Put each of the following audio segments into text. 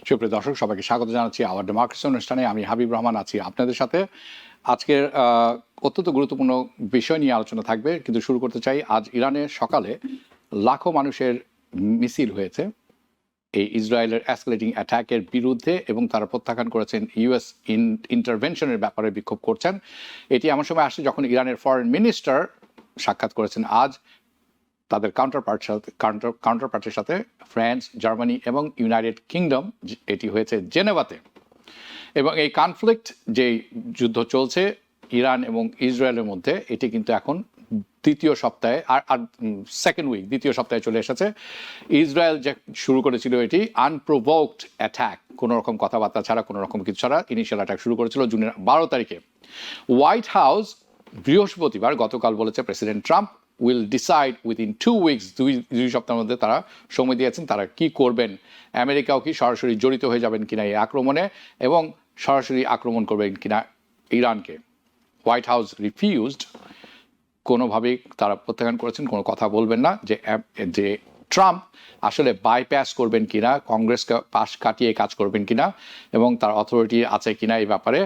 সুপ্রিয় দর্শক, সবাইকে স্বাগত জানাচ্ছি আওয়ার ডেমোক্রেসি অনুষ্ঠানে। আমি হাবিব রহমান আছি আপনাদের সাথে। আজকের অত্যন্ত গুরুত্বপূর্ণ বিষয় নিয়ে আলোচনা থাকবে, কিন্তু শুরু করতে চাই। আজ ইরানের সকালে লাখো মানুষের মিছিল হয়েছে এই ইসরায়েলের অ্যাসকেলেটিং অ্যাটাকের বিরুদ্ধে, এবং তারা প্রত্যাখ্যান করেছেন ইউএস ইন্টারভেনশনের ব্যাপারে বিক্ষোভ করছেন। এটি এমন সময় আসছে যখন ইরানের ফরেন মিনিস্টার সাক্ষাৎ করেছেন আজ তাদের কাউন্টারপার্টের সাথে ফ্রান্স, জার্মানি এবং ইউনাইটেড কিংডম। এটি হয়েছে জেনেভাতে। এবং এই কনফ্লিক্ট যে যুদ্ধ চলছে ইরান এবং ইসরায়েলের মধ্যে, এটি কিন্তু এখন দ্বিতীয় সপ্তাহে আর সেকেন্ড উইক, দ্বিতীয় সপ্তাহে চলে এসেছে। ইসরায়েল যে শুরু করেছিল এটি আনপ্রোভোকড অ্যাটাক, কোনো রকম কথাবার্তা ছাড়া, কোনো রকম কিছু ছাড়া ইনিশিয়াল অ্যাটাক শুরু করেছিল জুনের 12 তারিখে। হোয়াইট হাউস বৃহস্পতিবার গতকাল বলেছে president Trump will decide within 2 weeks, দুই সপ্তাহের মধ্যে তারা সময় দিয়েছেন তারা কি করবেন। আমেরিকাও কি সরাসরি জড়িত হয়ে যাবেন কিনা এই আক্রমণে, এবং সরাসরি আক্রমণ করবেন কিনা ইরানকে। হোয়াইট হাউস রিফিউজড, কোনোভাবেই তারা প্রত্যাখ্যান করেছেন, কোনো কথা বলবেন না যে ট্রাম্প আসলে বাইপাস করবেন কিনা, কংগ্রেসকে পাশ কাটিয়ে কাজ করবেন কিনা, এবং তার অথরিটি আছে কিনা এই ব্যাপারে,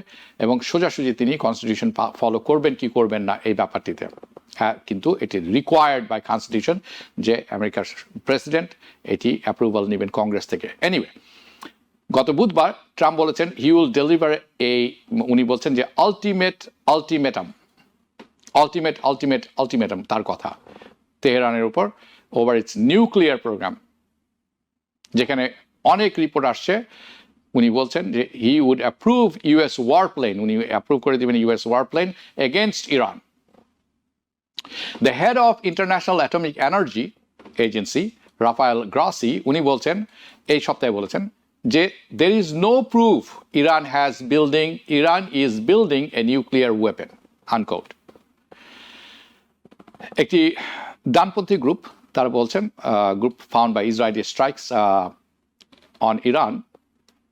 এবং সোজাসুজি তিনি কনস্টিটিউশন ফলো করবেন কি করবেন না এই ব্যাপারটিতে। হ্যাঁ, কিন্তু এটি রিকোয়ার্ড বাই কনস্টিটিউশন যে আমেরিকার প্রেসিডেন্ট এটি অ্যাপ্রুভাল নেবেন কংগ্রেস থেকে। এনিওয়ে, গত বুধবার ট্রাম্প বলেছেন হি উইল ডেলিভার উনি বলছেন যে আলটিমেটাম তার কথা তেহরানের উপর ওভার ইটস নিউক্লিয়ার প্রোগ্রাম, যেখানে অনেক রিপোর্ট আসছে। উনি বলছেন যে he would approve US war plane, উনি অ্যাপ্রুভ করে দেবেন US war plane against Iran. The head of International Atomic Energy Agency Rafael Grossi উনি বলছেন, এই সপ্তাহে বলেছেন যে there is no proof Iran is building a nuclear weapon, unquote. একটি ডানপন্থী গ্রুপ তারা বলছেন, group found by Israeli strikes on Iran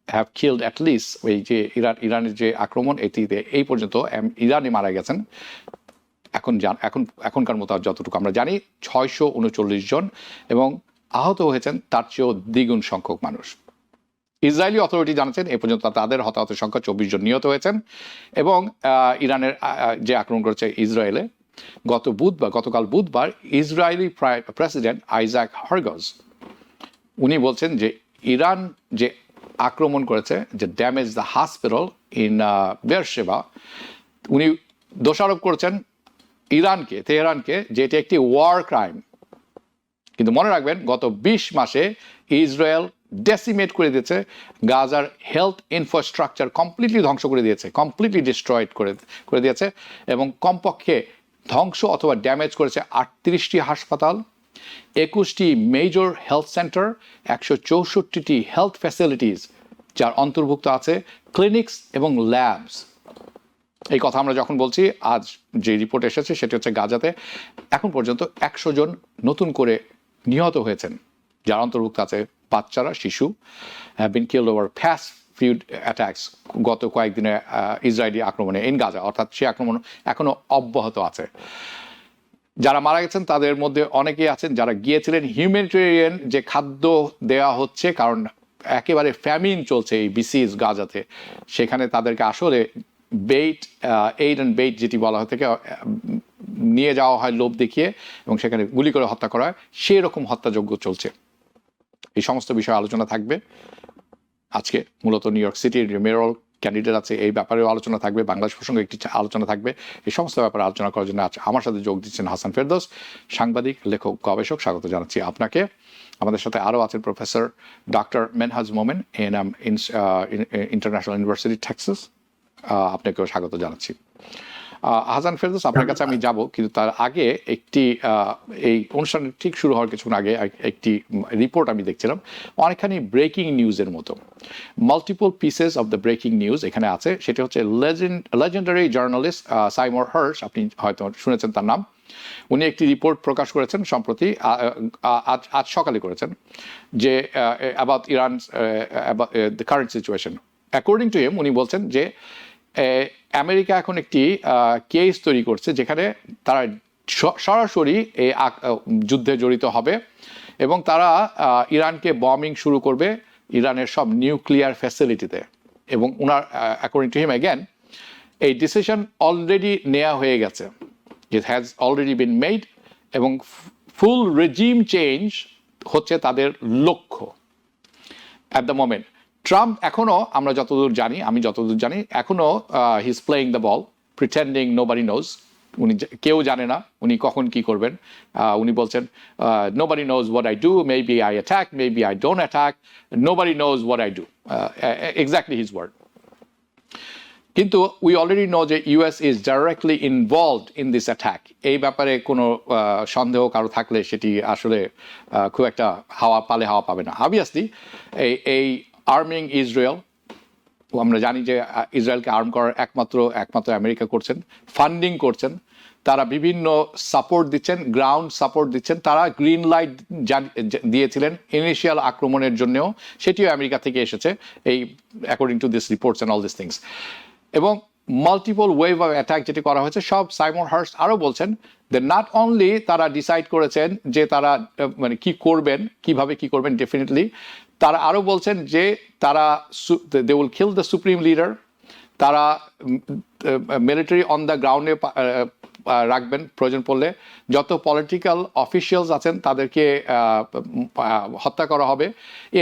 have killed at least, ওই যে ইরানের যে আক্রমণ এটিতে এই পর্যন্ত ইরানি মারা গেছেন এখনকার মতো যতটুকু আমরা জানি 639 জন, এবং আহত হয়েছেন তার চেয়েও দ্বিগুণ সংখ্যক মানুষ। ইসরায়েলি অথরিটি জানাচ্ছেন এ পর্যন্ত তাদের হতাহতের সংখ্যা 24 জন নিহত হয়েছেন। এবং ইরানের যে আক্রমণ করেছে ইসরায়েলে গতকাল বুধবার ইসরায়েলি প্রেসিডেন্ট আইজাক হারগজ উনি বলছেন যে ইরান যে আক্রমণ করেছে, যে damage the hospital in Beersheba, উনি দোষারোপ করেছেন তেহরানকে যে এটি একটি ওয়ার ক্রাইম। কিন্তু মনে রাখবেন গত 20 মাসে ইসরায়েল ডেসিমেট করে দিয়েছে গাজার হেলথ ইনফ্রাস্ট্রাকচার, কমপ্লিটলি ধ্বংস করে দিয়েছে, কমপ্লিটলি ডিস্ট্রয়েড করে দিয়েছে, এবং কমপক্ষে ধ্বংস অথবা ড্যামেজ করেছে 38টি হাসপাতাল, 21টি মেজর হেলথ সেন্টার, 164টি হেলথ ফ্যাসিলিটিস, যার অন্তর্ভুক্ত আছে ক্লিনিক্স এবং ল্যাবস। এই কথা আমরা যখন বলছি, আজ যে রিপোর্ট এসেছে সেটি হচ্ছে গাজাতে এখন পর্যন্ত 100 জন নতুন করে নিহত হয়েছেন, যার অন্তর্ভুক্ত আছে বাচ্চারা, শিশু। Have been killed over fast feud attacks, গত কয়েকদিনে ইসরায়েলি আক্রমণে ইন গাজা, অর্থাৎ সে আক্রমণ এখনো অব্যাহত আছে। যারা মারা গেছেন তাদের মধ্যে অনেকেই আছেন যারা গিয়েছিলেন হিউম্যানিটেরিয়ান যে খাদ্য দেওয়া হচ্ছে, কারণ একেবারে ফ্যামিন চলছে এই বিসিস গাজাতে, সেখানে তাদেরকে আসলে এইড অ্যান্ড বেইট যেটি বলা হয় থেকে নিয়ে যাওয়া হয় লোভ দেখিয়ে, এবং সেখানে গুলি করে হত্যা করা হয়, সেই রকম হত্যাযজ্ঞ চলছে। এই সমস্ত বিষয়ে আলোচনা থাকবে আজকে। মূলত নিউ ইয়র্ক সিটির মেয়রাল ক্যান্ডিডেট আছে, এই ব্যাপারেও আলোচনা থাকবে, বাংলাদেশ প্রসঙ্গে একটি আলোচনা থাকবে। এই সমস্ত ব্যাপারে আলোচনা করার জন্য আমার সাথে যোগ দিচ্ছেন হাসান ফেরদৌস, সাংবাদিক, লেখক, গবেষক। স্বাগত জানাচ্ছি আপনাকে। আমাদের সাথে আরও আছেন প্রফেসর ডক্টর মেনহাজ মোমেন, এএনএম ইন্টারন্যাশনাল ইউনিভার্সিটি টেক্সাস, আপনাকেও স্বাগত জানাচ্ছি। হাসান ফেরদৌস, আপনার কাছে আমি যাব, কিন্তু তার আগে একটি এই অনুষ্ঠানের ঠিক শুরু হওয়ার কিছুক্ষণ আগে একটি রিপোর্ট আমি দেখছিলাম, অনেকখানি ব্রেকিং নিউজের মতো। Multiple pieces of the breaking news এখানে আছে। সেটি হচ্ছে লেজেন্ডারি জার্নালিস্ট সাইমর হার্শ, আপনি হয়তো শুনেছেন তার নাম। উনি একটি রিপোর্ট প্রকাশ করেছেন সম্প্রতি, আজ সকালে করেছেন, যে about Iran, the current situation. According to him, উনি বলছেন যে আমেরিকা এখন একটি কেস তৈরি করছে যেখানে তারা সরাসরি এই যুদ্ধে জড়িত হবে, এবং তারা ইরানকে বম্বিং শুরু করবে ইরানের সব নিউক্লিয়ার ফ্যাসিলিটিতে। এবং উনার অ্যাকর্ডিং টু হিম অ্যাগেন, এই ডিসিশন অলরেডি নেওয়া হয়ে গেছে, it has already been made, এবং ফুল রেজিম চেঞ্জ হচ্ছে তাদের লক্ষ্য অ্যাট দ্য মোমেন্ট। ট্রাম্প এখনও, আমি যতদূর জানি এখনও he is playing the ball, pretending nobody nose. উনি কেউ জানে না উনি কখন কি করবেন। উনি বলছেন nobody knows what I do, maybe I attack, maybe I don't attack, nobody knows what I do, exactly his word. কিন্তু উই অলরেডি নো যে US is directly involved in this attack. এই ব্যাপারে কোনো সন্দেহ কারো থাকলে সেটি আসলে খুব একটা হাওয়া পাবে না। অবভিয়াসলি এই আর্মিং ইসরায়েল, আমরা জানি যে ইসরায়েলকে আর্ম করার একমাত্র আমেরিকা করছেন, ফান্ডিং করছেন, তারা বিভিন্ন সাপোর্ট দিচ্ছেন, গ্রাউন্ড সাপোর্ট দিচ্ছেন। তারা গ্রিন লাইট দিয়েছিলেন ইনিশিয়াল আক্রমণের জন্যও, সেটিও আমেরিকা থেকে এসেছে, এই according to this reports and all this things. এবং মাল্টিপল ওয়েভ অফ অ্যাটাক যেটি করা হয়েছে, সব সাইমন হার্স্ট আরও বলছেন যে নট অনলি তারা ডিসাইড করেছেন যে তারা মানে কি করবেন, কিভাবে কি করবেন, ডেফিনেটলি তারা আরও বলছেন যে তারা they will kill the supreme leader, তারা মিলিটারি অন দ্য গ্রাউন্ডে রাখবেন, প্রয়োজন পড়লে যত পলিটিক্যাল অফিসিয়ালস আছেন তাদেরকে হত্যা করা হবে।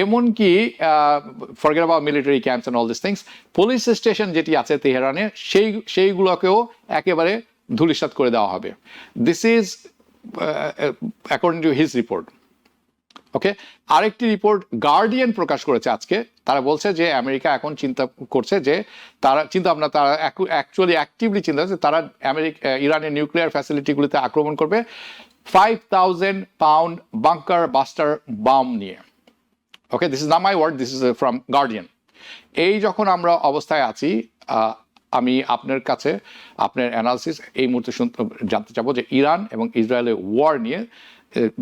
এমনকি forget about military camps and all this things, police station যেটি আছে তেহরানে সেইগুলোকেও একেবারে ধূলিসাৎ করে দেওয়া হবে। This is according to his report. Okay, আরেকটি রিপোর্ট গার্ডিয়ান প্রকাশ করেছে আজকে। তারা বলছে যে আমেরিকা এখন চিন্তা করছে যে তারা অ্যাকচুয়ালি অ্যাক্টিভলি চিন্তা করছে তারা ইরানের নিউক্লিয়ার ফ্যাসিলিটিগুলিতে আক্রমণ করবে 5,000 পাউন্ড বাঙ্কার বাস্টার বাম নিয়ে। Okay, this is not my word, this is from Guardian. এই যখন আমরা অবস্থায় আছি, আমি আপনার কাছে আপনার অ্যানালিসিস এই মুহূর্তে জানতে চাবো যে ইরান এবং ইসরায়েলের ওয়ার নিয়ে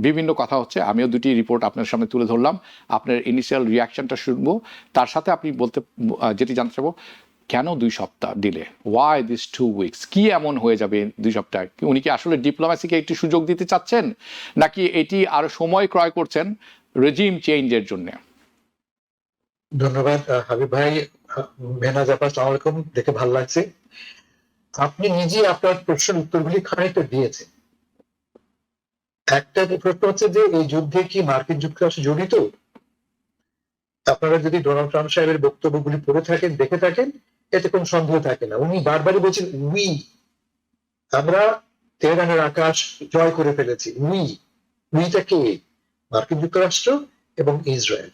বিভিন্ন কথা হচ্ছে। আমিও দুটি রিপোর্ট আপনার সামনে তুলে ধরলাম, আপনার ইনিশিয়াল রিয়াকশনটা শুনবো। তার সাথে আপনি যেটি জানতে চাবো, কেন 2 সপ্তাহ ডিলে, ওয়াই দিস 2 উইকস, কি এমন হয়ে যাবে 2 সপ্তাহ? উনি কি আসলে ডিপ্লোম্যাসিকে একটি সুযোগ দিতে চাচ্ছেন, নাকি এটি আরো সময় ক্রয় করছেন রেজিম চেঞ্জের জন্য? ধন্যবাদ হাবিব ভাই। মেহনাজ আপা, আসসালামু আলাইকুম, দেখে ভালো লাগছে। আপনি নিজে আপনার প্রশ্নের উত্তরগুলি খানিকটা দিয়েছেন। একটা প্রশ্ন হচ্ছে যে এই যুদ্ধে কি মার্কিন যুক্তরাষ্ট্র জড়িত? আপনারা যদি ডোনাল্ড ট্রাম্প সাহেবের বক্তব্যগুলি পড়ে থাকেন, দেখে থাকেন, এতে কোনো সন্দেহ থাকে না। উনি বারবারই বলছেন আমরা তেহরানের আকাশ জয় করে ফেলেছি। উইটা কে? মার্কিন যুক্তরাষ্ট্র এবং ইসরায়েল।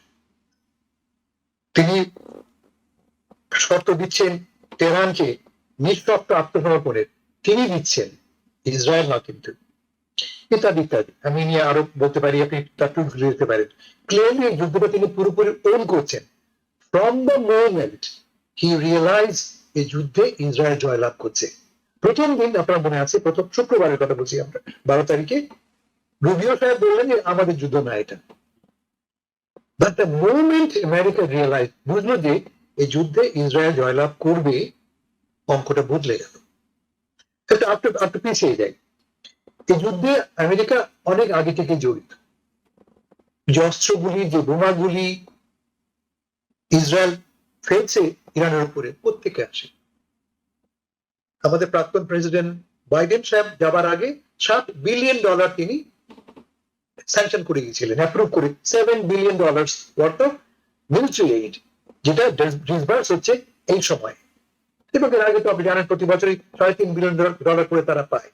তিনি শর্ত দিচ্ছেন তেহরানকে নিঃশর্ত আত্মসমর্পণের, তিনি দিচ্ছেন, ইসরায়েল না। কিন্তু ইত্যাদি ইত্যাদি আমি নিয়ে আরো বলতে পারি, আপনি তার টুল দিতে পারেন। ক্লিয়ারলি এই যুদ্ধটা তিনি পুরোপুরি ওন করছেন। From the moment he realize এই যুদ্ধে ইসরায়েল জয়লাভ করছে। প্রথম দিন আপনার মনে আছে, প্রথম শুক্রবারের কথা বলছি আমরা, 12 তারিখে রুবিও সাহেব বললেন যে আমাদের যুদ্ধ না এটা। But the moment America realize, বুঝলো যে এই যুদ্ধে ইসরায়েল জয়লাভ করবে, অঙ্কটা বদলে গেল। এটা একটু পিছিয়ে যায়। এই যুদ্ধে আমেরিকা অনেক আগে থেকে জড়িত। যে অস্ত্রগুলি, যে বোমাগুলি ইসরায়েল ফেলছে ইরানের উপরে, প্রত্যেকে আসে। আমাদের প্রাক্তন প্রেসিডেন্ট বাইডেন সাহেব যাবার আগে $7 বিলিয়ন তিনি স্যাংশন করে গিয়েছিলেন, অ্যাপ্রুভ করে। $7 billion worth of military aid, যেটা ডিসবার্স হচ্ছে এই সময়। এবং এর আগে তো আপনি জানেন প্রতি বছরই $3.5 বিলিয়ন করে তারা পায়।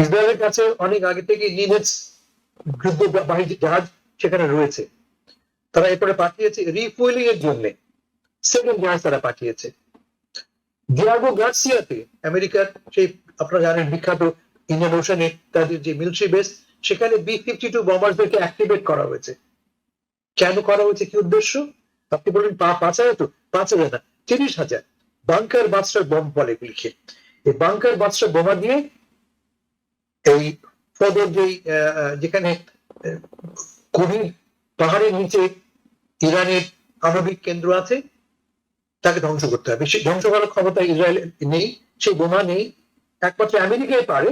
ইসরায়েলের কাছে অনেক আগে থেকে নিমেটস যুদ্ধবাহী জাহাজ সেখানে রয়েছে। তারা এরপরে পাঠিয়েছে রিফুয়েলিং এর জন্য, সেকেন্ড জাহাজ তারা পাঠিয়েছে। ডিয়াগো গার্সিয়াতে আমেরিকার সেই আপনারা জানেন বিখ্যাত ইন্ডিয়ান ওশানে তাদের যে মিলিটারি বেস, সেখানে B-52 বোমারদেরকে অ্যাক্টিভেট করা হয়েছে। কেন করা হয়েছে, কি উদ্দেশ্য? আপনি বলবেন 5,000, তো 5,000 না, 30,000 বাংকার বাস্টার বোম বলে এগুলিকে। এই বাংকার বাস্টার বোমা দিয়ে এই ফদর যেখানে গভীর পাহাড়ের নিচে ইরানের আণবিক কেন্দ্র আছে, তাকে ধ্বংস করতে হবে। সেই ধ্বংস করার ক্ষমতা ইসরায়েল নেই, সেই বোমা নেই, একমাত্র আমেরিকায় পারে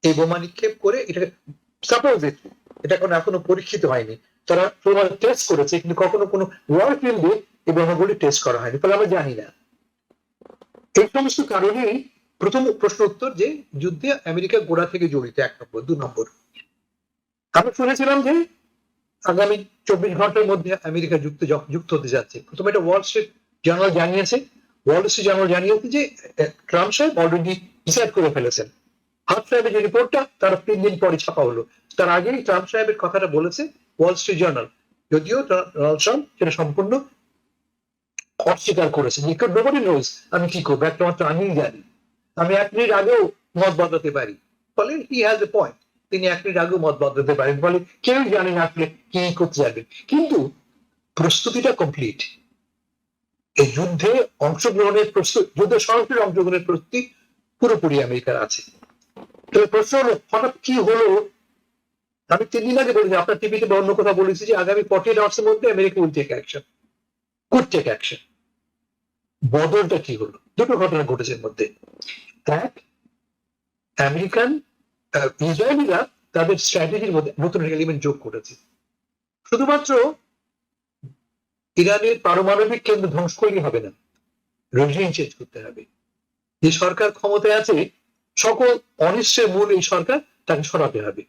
এই বোমা নিক্ষেপ করে। এটাকে সাপোজ এটা এখনো পরীক্ষিত হয়নি, তারা টেস্ট করেছে, কিন্তু কখনো কোনো ওয়ার ফিল্ডে এই বোমাগুলি টেস্ট করা হয়নি, ফলে আমরা জানি না। এই সমস্ত কারণেই প্রথম প্রশ্ন উত্তর যে যুদ্ধে আমেরিকা গোড়া থেকে জড়িত, 1 নম্বর। 2 নম্বর, আমরা শুনেছিলাম যে আগামী 24 ঘন্টার মধ্যে আমেরিকা যুক্ত হতে যাচ্ছে। প্রথমে এটা ওয়াল স্ট্রিট জার্নাল জানিয়েছে, যে ট্রাম্প সাহেব অলরেডি ডিসাইড করে ফেলেছেন। হার্ট সাহেবের যে রিপোর্টটা তার 3 দিন পরে ছাপা হলো, তার আগেই ট্রাম্প সাহেবের কথাটা বলেছে ওয়াল স্ট্রিট জার্নাল, যদিও ডোনাল্ড ট্রাম্প সেটা সম্পূর্ণ অস্বীকার করেছে। নোবডি নোজ আমি কি করবো, একটা মাত্র আমিই জানি, আমি 1 মিনিট আগেও মত বদলাতে পারি। ফলে হি হ্যাজ এ পয়েন্ট, তিনি 1 মিনিট আগেও মত বদলাতে পারেন, ফলে কেউ জানে না আসলে কি করতে যাবেন। কিন্তু প্রস্তুতিটা কমপ্লিট। এই যুদ্ধে অংশগ্রহণের প্রস্তুতি, যুদ্ধে সরাসরি অংশগ্রহণের প্রস্তুতি পুরোপুরি আমেরিকার আছে। তবে প্রশ্ন হলো হঠাৎ কি হলো। আমি 3 দিন আগে বলেছি, আপনার টিভিতে অন্য কথা বলেছি যে আগামী 48 আওয়ার্সের মধ্যে America will take action, could take action. বদলটা কি হলো? দুটো ঘটনা ঘটেছে এর মধ্যে। এক, আমেরিকান ইসরায়েলিরা তাদের স্ট্র্যাটেজির মধ্যে নতুন এলিমেন্ট যোগ করেছে। শুধুমাত্র ইরানের পারমাণবিক কেন্দ্র ধ্বংস করলেই হবে না, রেজিম চেঞ্জ করতে হবে। যে সরকার ক্ষমতায় আছে, সকল অনিশ্চয়ের মূল এই সরকার, তাকে সরাতে হবে।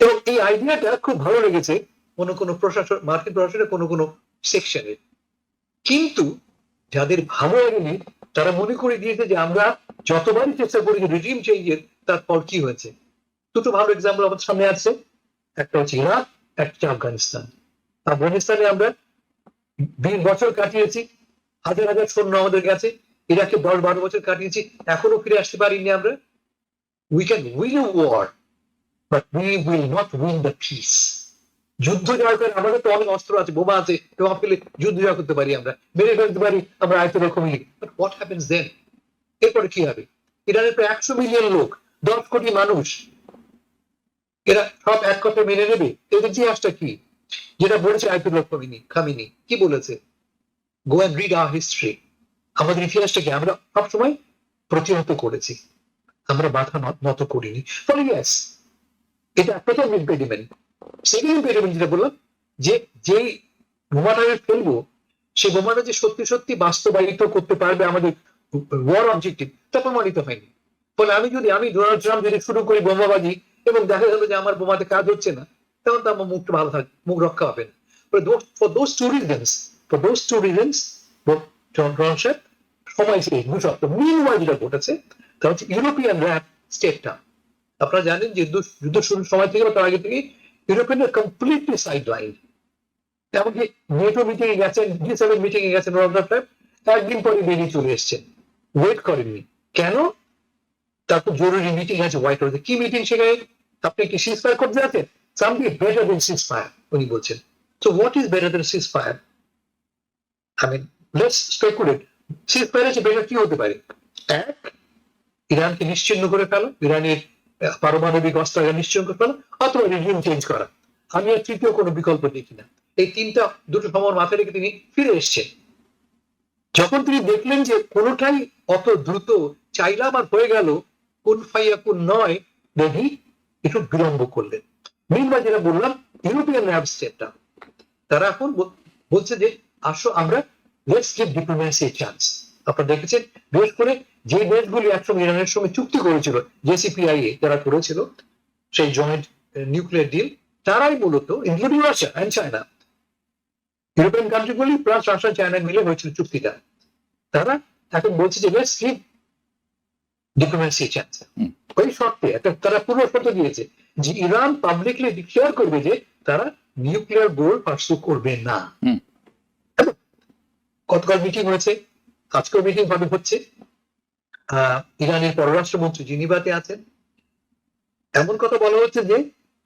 এবং এই আইডিয়াটা খুব ভালো লেগেছে কোনো প্রশাসন, মার্কিন প্রশাসনের কোনো সেকশনে। কিন্তু যাদের ভালো লাগেনি তারা মনে করে দিয়েছে যে আমরা যতবারই চেষ্টা করি রেজিম চেঞ্জের, তার ফল কি হয়েছে। দুটো ভালো এক্সাম্পল আমাদের সামনে আছে, একটা হচ্ছে ইরাক, একটা হচ্ছে আফগানিস্তান। আফগানিস্তানে আমরা 20 বছর কাটিয়েছি, হাজার হাজার সৈন্য আমাদের কাছে। ইরাকে 10-12 বছর কাটিয়েছি, এখনো ফিরে আসতে পারিনি আমরা। We can win a war, but we will not win the peace. যুদ্ধ জয় করে, আমাদের তো অনেক অস্ত্র আছে, বোমা আছে, প্রভাব ফেলে যুদ্ধ জয় করতে পারি, আমরা মেরে ফেলতে পারি, আমরা আয়তন কমিয়ে। বাট হোয়াট হ্যাপেন্স দেন? এরপরে কি হবে? ইরানের প্রায় 100 মিলিয়ন লোক, 10 কোটি মানুষ, এরা সব এক কথা মেনে নেবে? এদের ইতিহাসটা কি? যেটা বলেছে আয়াতুল্লাহ খামিনি কি বলেছে? Go and read hour history. আমাদের ইতিহাসটা কি? আমরা সবসময় প্রতিহত করেছি, আমরা মাথা নত করিনি। ফলে ইয়েস, এটা প্রথম ইম্পেডিমেন্ট। সেকেন্ড ইম্পেডিমেন্ট যেটা বললাম, যে বোমাটা ফেলবো, সেই বোমাটা যে সত্যি সত্যি বাস্তবায়িত করতে পারবে আমাদের ওয়ার অবজেক্টিভ, তা প্রমাণিত হয়নি। ফলে আমি ডোনাল্ড ট্রাম্প যদি শুরু করি বোমাবাজি, এবং দেখা গেল যে আমার বোমাতে কাজ হচ্ছে না, তখন তো আমার মুখটা ভালো থাকবে, মুখ রক্ষা হবে না। For those two reasons Donald Trump সময় শেষ 2 সপ্তাহ। মিনওয়াইল যেটা ঘটেছে তা হচ্ছে ইউরোপিয়ানরা স্টেটটা, আপনারা জানেন যে যুদ্ধ শুরুর সময় থেকে বা তার আগে থেকে ইউরোপিয়ানরা কমপ্লিটলি সাইড লাইন। এমনকি নেটো মিটিং এ গেছেন, G7 মিটিং এ গেছেন, একদিন পরে বেরিয়ে চলে এসছেন, ওয়েট করেননি। কেন? তারপর জরুরি মিটিং আছে হোয়াইট হাউসে। কি মিটিং সেখানে? আপনি কি সিজ ফায়ার করতে যাচ্ছেন? Something better than ceasefire, উনি বলছেন। So what is better than ceasefire? I mean, let's speculate. Ceasefire আছে বেটার কি হতে পারে? এক, ইরানকে নিশ্চিহ্ন করে ফেলো, ইরানের পারমাণবিক অস্ত্র নিশ্চিহ্ন করে ফেলো, অথবা রেজিম চেঞ্জ করা। আমি আর তৃতীয় কোনো বিকল্প দেখি না। এই দুটো সময় মাথায় রেখে তিনি ফিরে এসছেন। যখন তিনি দেখলেন যে কোনোটাই অত দ্রুত চাইলাম আর হয়ে গেল, কোন ফাইয়া কোন নয়, দেখি একটু বিলম্ব করলেন। মিনওয়াইল যেটা বললাম, ইউরোপিয়ান র্যাব স্টেটটা, তারা এখন বলছে যে আসো আমরা লেটস গিভ ডিপ্লোম্যাসি চান্স। আপনারা দেখেছেন বিশেষ করে যে দেশগুলি একসঙ্গে ইরানের সঙ্গে চুক্তি করেছিল, জেসিপিআইএ যারা করেছিল সেই জয়েন্ট নিউক্লিয়ার ডিল, তারাই মূলত, including Russia and China, European কান্ট্রিগুলি প্লাস রাশিয়া চায়না মিলে হয়েছিল চুক্তিটা, তারা এখন বলছে যে লেটস গিভ ডিপ্লোম্যাসি চান্স। ওই শর্তে তারা পূর্ব শর্ত দিয়েছে যে ইরান পাবলিকলি ডিক্লেয়ার করবে যে তারা নিউক্লিয়ার গোল পার্সু করবে না। গতকাল মিটিং হয়েছে, আজকেও মিটিং হচ্ছে। ইরানের পররাষ্ট্রমন্ত্রী জিনিভাতে আছেন। এমন কথা বলা হচ্ছে যে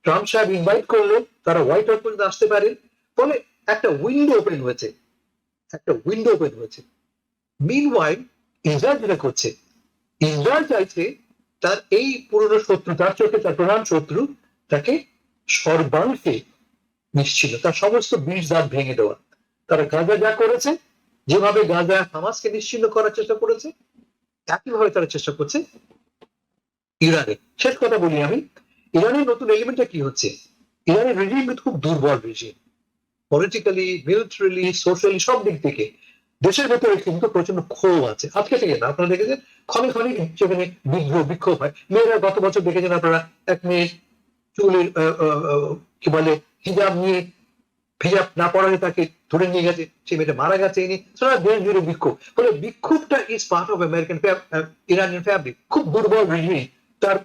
ট্রাম্প সাহেব ইনভাইট করলে তারা হোয়াইট হাউস পর্যন্ত আসতে পারেন। ফলে একটা উইন্ডো ওপেন হয়েছে। মিনওয়াইল ইসরায়েল যেটা করছে, ইসরায়েল চাইছে তার এই পুরনো শত্রু, তার চোখে তার প্রধান শত্রু, তাকে সর্বাংশে নিশ্চিন্ন, তার সমস্ত বিষ দাঁত ভেঙে দেওয়া। তারা গাজা যা করেছে, যেভাবে গাজা হামাসকে নিশ্চিন্ন করার চেষ্টা করেছে, একইভাবে তারা চেষ্টা করছে ইরানে। শেষ কথা বলি আমি, ইরানের নতুন এলিমেন্টটা কি হচ্ছে? ইরানের রেজিম কিন্তু খুব দুর্বল রেজিম, পলিটিক্যালি, মিলিটারিলি, সোশ্যালি, সব দিক থেকে। দেশের ভেতরে কিন্তু প্রচন্ড ক্ষোভ আছে, আজকে থেকে না, আপনারা দেখেছেন ক্ষণে ক্ষণে সেখানে বিক্ষোভ হয়। মেয়েরা গত বছর দেখেছেন আপনারা, এক মেয়ে চুলের কি বলে হিজাব নিয়ে, হিজাব না পড়ালে তাকে ধরে নিয়ে গেছে, সে মেয়েটা মারা গেছে। সারা দেশ জুড়ে বিক্ষোভ। ফলে বিক্ষোভটা is part of American Iranian fabric. খুব দুর্বল রেজিম। তার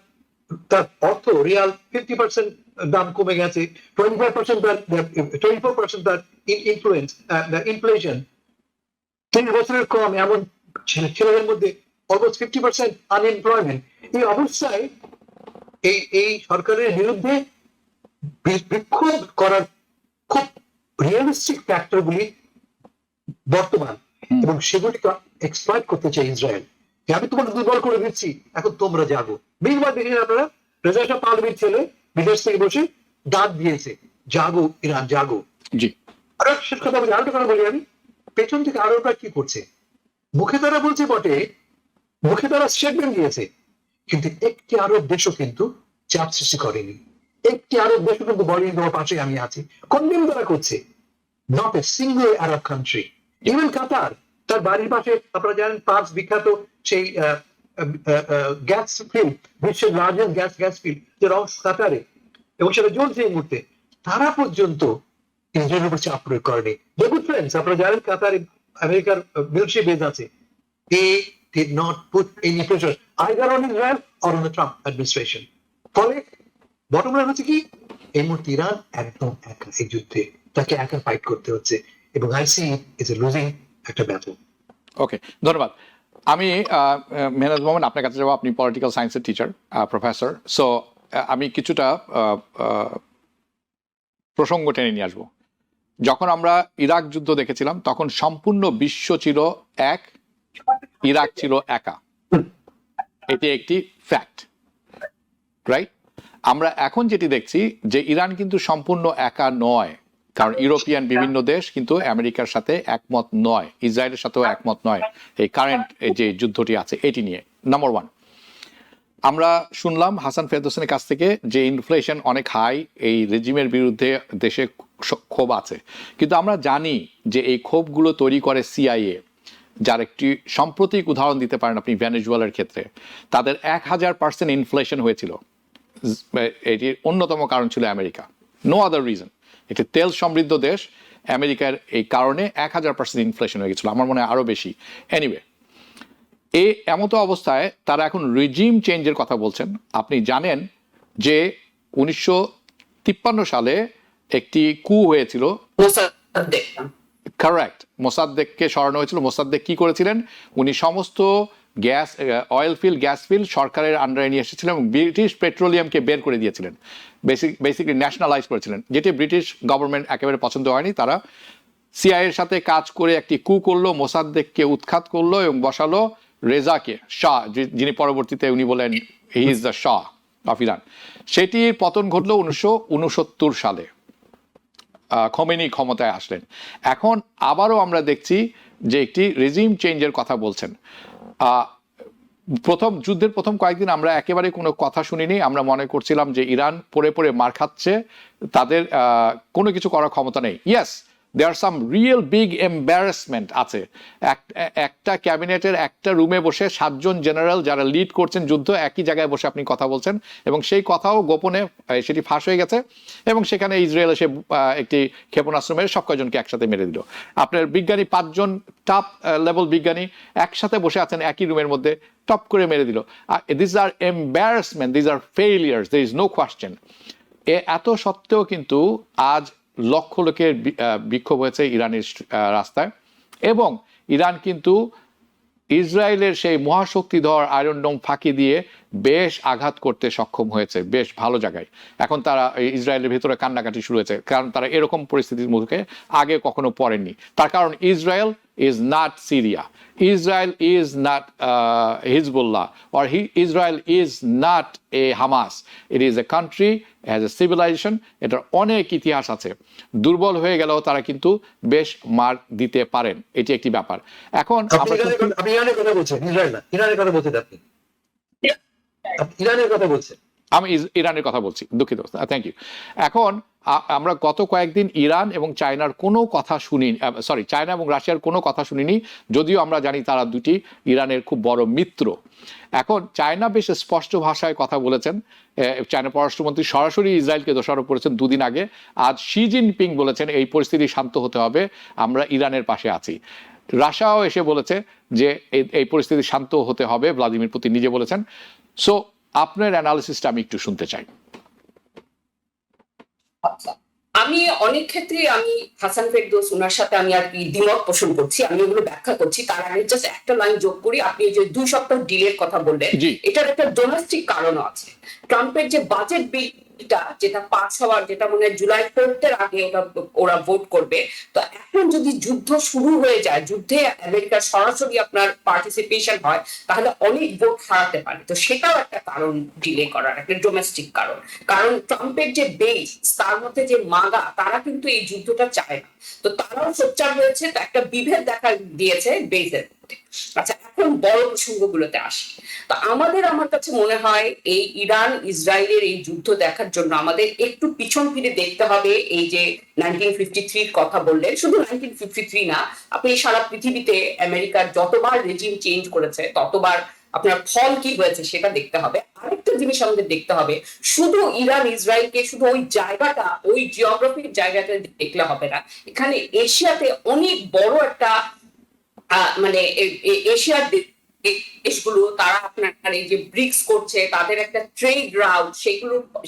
তার অর্থ রিয়াল 50% দাম কমে গেছে, 25% তার 24% তার ইনফ্লুয়েন্স, ইনফ্লেশন 3 বছরের কম, এমন ছেলেদের মধ্যে অলমোস্ট 50% আনএমপ্লয়মেন্ট। এই অবস্থায় এই সরকারের বিরুদ্ধে বিক্ষোভ করার খুব রিয়েলিস্টিক ফ্যাক্টর গুলি বর্তমান, এবং সেগুলিকে এক্সপ্লয়েট করতে চাই ইসরায়েল। আমি তোমাকে দুর্বল করে দিচ্ছি, এখন তোমরা জাগো। বেশিরভাগ দেখেছেন আপনারা, রেজা শাহ পাহলভির ছেলে বিদেশ থেকে বসে ডাক দিয়েছে, জাগো ইরান জাগো। জি, আরো শেষ কথা বলি, আরো কথা বলি আমি, পেছন থেকে আরবরা কি করছে, মুখে তারা বলছে বটে, মুখে তারা স্টেটমেন্ট দিয়েছে, কিন্তু একটি আরব দেশও কিন্তু চাপ সৃষ্টি করেনি। একটি আরব দেশও কিন্তু বলেনি তোমার পাশে আমি আছি। কন্ডেম তারা করছে। Not a single Arab country. Even Qatar, তার বাড়ির পাশে আপনারা জানেন পাঁচ বিখ্যাত সেই গ্যাস ফিল্ড, বিশ্বের লার্জেস্ট গ্যাস ফিল্ড, যে অংশ কাতারে, এবং সেটা জ্বলছে এই মুহূর্তে, তারা পর্যন্ত ইসরায়েলের উপর চাপ প্রয়োগ করেনি। দেখুন ফ্রেন্ডস, আপনারা জানেন কাতারে আমেরিকার মিলিটারি বেজ আছে। They did not put any pressure either on Israel or on the Trump administration. ফলে বটম লাইন হচ্ছে কি, এই মুহূর্তে ইরান একদম একা এই যুদ্ধে, তাকে একা ফাইট করতে হচ্ছে, এবং I see is a losing একটা ব্যাটল। ওকে, ধন্যবাদ। আমি মেহনাজ মোহাম্মদ, আপনার কাছে যাবো। আপনি পলিটিক্যাল সায়েন্সের টিচার, প্রফেসর। সো আমি কিছুটা প্রসঙ্গ টেনে নিয়ে আসবো। যখন আমরা ইরাক যুদ্ধ দেখেছিলাম, তখন সম্পূর্ণ বিশ্ব ছিল এক, ইরাক ছিল একা। এটি একটি ফ্যাক্ট, রাইট? আমরা এখন যেটি দেখছি যে ইরান কিন্তু সম্পূর্ণ একা নয়, কারণ ইউরোপিয়ান বিভিন্ন দেশ কিন্তু আমেরিকার সাথে একমত নয়, ইসরায়েলের সাথেও একমত নয় এই কারেন্ট যে যুদ্ধটি আছে এটি নিয়ে। নাম্বার ওয়ান, আমরা শুনলাম হাসান ফেরদৌসের কাছ থেকে যে ইনফ্লেশন অনেক হাই, এই রেজিমের বিরুদ্ধে দেশে ক্ষোভ আছে, কিন্তু আমরা জানি যে এই ক্ষোভগুলো তৈরি করে সিআইএ, যার একটি সাম্প্রতিক উদাহরণ দিতে পারেন আপনি ভেনেজুয়েলার ক্ষেত্রে। তাদের 1000% ইনফ্লেশন হয়েছিল, এটির অন্যতম কারণ ছিল আমেরিকা, নো আদার রিজন। এটি তেল সমৃদ্ধ দেশ, আমেরিকার এই কারণে 1000% ইনফ্লেশন হয়ে গেছিল, আমার মনে হয় আরও বেশি। এনিওয়ে, এই এমতো অবস্থায় তারা এখন রিজিম চেঞ্জের কথা বলছেন। আপনি জানেন যে 1953 সালে একটি কু হয়েছিল, কারেক্ট, মোসাদ্দেককে সরানো হয়েছিল। মোসাদ্দেক কি করেছিলেন? উনি সমস্ত gas, oil field, gas field সরকারের আন্ডারে নিয়ে এসেছিলেন এবং ব্রিটিশ পেট্রোলিয়ামকে বের করে দিয়েছিলেন, বেসিক্যালি ন্যাশনালাইজ করেছিলেন, যেটি ব্রিটিশ গভর্নমেন্ট একেবারে পছন্দ হয়নি। তারা সিআইএর সাথে কাজ করে একটি কু করলো, মোসাদ্দেককে উৎখাত করলো এবং বসালো রেজাকে, শাহ, যিনি পরবর্তীতে উনি বলেন he is the Shah of Iran. সেটির পতন ঘটলো 1969 সালে, খোমেনি ক্ষমতায় আসলেন। এখন আবারও আমরা দেখছি যে একটি রেজিম চেঞ্জের কথা বলছেন। যুদ্ধের প্রথম কয়েকদিন আমরা একেবারে কোনো কথা শুনিনি, আমরা মনে করছিলাম যে ইরান পড়ে পড়ে মার খাচ্ছে, তাদের কোনো কিছু করার ক্ষমতা নেই। Yes, there are some real big embarrassment আছে। একটা ক্যাবিনেটের একটা রুমে বসে 7 জন জেনারেল যারা লিড করছেন যুদ্ধ, একই জায়গায় বসে আপনি কথা বলছেন, এবং সেই কথাও গোপনে সেটি ফাঁস হয়ে গেছে, এবং সেখানে ইসরায়েল এসে একটি ক্ষেপণাস্ত্র মেরে সব কয়জনকে একসাথে মেরে দিল। আপনার বিজ্ঞানী 5 জন টপ লেভেল বিজ্ঞানী একসাথে বসে আছেন একই রুমের মধ্যে, টপ করে মেরে দিল। This are embarrassment, this are failures, there is no question. এত সত্ত্বেও কিন্তু আজ লক্ষ লোকের বিক্ষোভ হয়েছে ইরানের রাস্তায়, এবং ইরান কিন্তু ইসরায়েলের সেই মহাশক্তিধর আয়রন ডোম ফাঁকি দিয়ে বেশ আঘাত করতে সক্ষম হয়েছে, বেশ ভালো জায়গায়। এখন তারা ইসরায়েলের ভেতরে কান্নাকাটি শুরু হয়েছে, কারণ তারা এরকম পরিস্থিতির মুখে আগে কখনো পড়েননি। তার কারণ Israel is not Syria. Israel is not Hezbollah, or Israel is not a Hamas. It is a country, has a civilization. এটার অনেক ইতিহাস আছে। দুর্বল হয়ে গেলেও তারা কিন্তু বেশ মার দিতে পারেন, এটি একটি ব্যাপার। এখন আপনি ইরানের কথা বলছেন, ইসরায়েল না, ইরানের কথা বলছেন আপনি, ইরানের কথা বলছেন। আমি ইরানের কথা বলছি, দুঃখিত, থ্যাংক ইউ। এখন আমরা গত কয়েকদিন ইরান এবং চায়নার কোনো কথা শুনি, চায়না এবং রাশিয়ার কোনো কথা শুনিনি, যদিও আমরা জানি তারা দুটি ইরানের খুব বড় মিত্র। এখন চায়না বেশ স্পষ্ট ভাষায় কথা বলেছেন, চায়না পররাষ্ট্রমন্ত্রী সরাসরি ইসরায়েলকে দোষারোপ করেছেন দুদিন আগে। আজ শি জিনপিং বলেছেন এই পরিস্থিতি শান্ত হতে হবে, আমরা ইরানের পাশে আছি। রাশিয়াও এসে বলেছে যে এই পরিস্থিতি শান্ত হতে হবে, ভ্লাদিমির পুতিন নিজে বলেছেন। সো আপনার অ্যানালিসিসটা আমি একটু শুনতে চাই। আচ্ছা, আমি অনেক ক্ষেত্রে আমি হাসান ফেরদৌস ওনার সাথে আমি আর কি দ্বিমত পোষণ করছি, আমি ওগুলো ব্যাখ্যা করছি। তার আগে জাস্ট একটা লাইন যোগ করি। আপনি যে 2 সপ্তাহ ডিলের কথা বললেন, এটার একটা ডোমেস্টিক কারণও আছে। ট্রাম্পের যে বাজেট বিলটা যেটা পাস হওয়ার, যেটা মনে হয় জুলাই 4 আগে ওরা ভোট করবে, তো এখন যদি যুদ্ধ শুরু হয়ে যায়, যুদ্ধে আমেরিকার সরাসরি আপনার পার্টিসিপেশন হয়, তাহলে অনেক ভোট হারাতে পারে। তো সেটাও একটা কারণ ডিলে করার, একটা ডোমেস্টিক কারণ। কারণ ট্রাম্পের যে বেস, তার মধ্যে যে মাগা, তারা কিন্তু এই যুদ্ধটা চায় না। তো তারাও সোচ্চার হয়েছে, তো একটা বিভেদ দেখা দিয়েছে বেসের মধ্যে। আচ্ছা, এখন বড় প্রসঙ্গগুলোতে আসি। তো আমার কাছে মনে হয় এই ইরান ইসরায়েলের এই যুদ্ধ দেখার জন্য আমাদের একটু পিছন ফিরে দেখতে হবে। এই যে 1953 কথা বললেন, শুধু 1953 না, আপনি সারা পৃথিবীতে আমেরিকার যতবার রেজিম চেঞ্জ করেছে ততবার আপনার ফল কি হয়েছে সেটা দেখতে হবে। আরেকটা জিনিস আমাদের দেখতে হবে, শুধু ইরান ইসরায়েলকে শুধু ওই জায়গাটা, ওই জিওগ্রাফির জায়গাটা দেখলে হবে না। এখানে এশিয়াতে অনেক বড় একটা মানে এশিয়ার দেশগুলো, তারা আপনার এই যে ব্রিক্স করছে, তাদের একটা ট্রেড রাউট,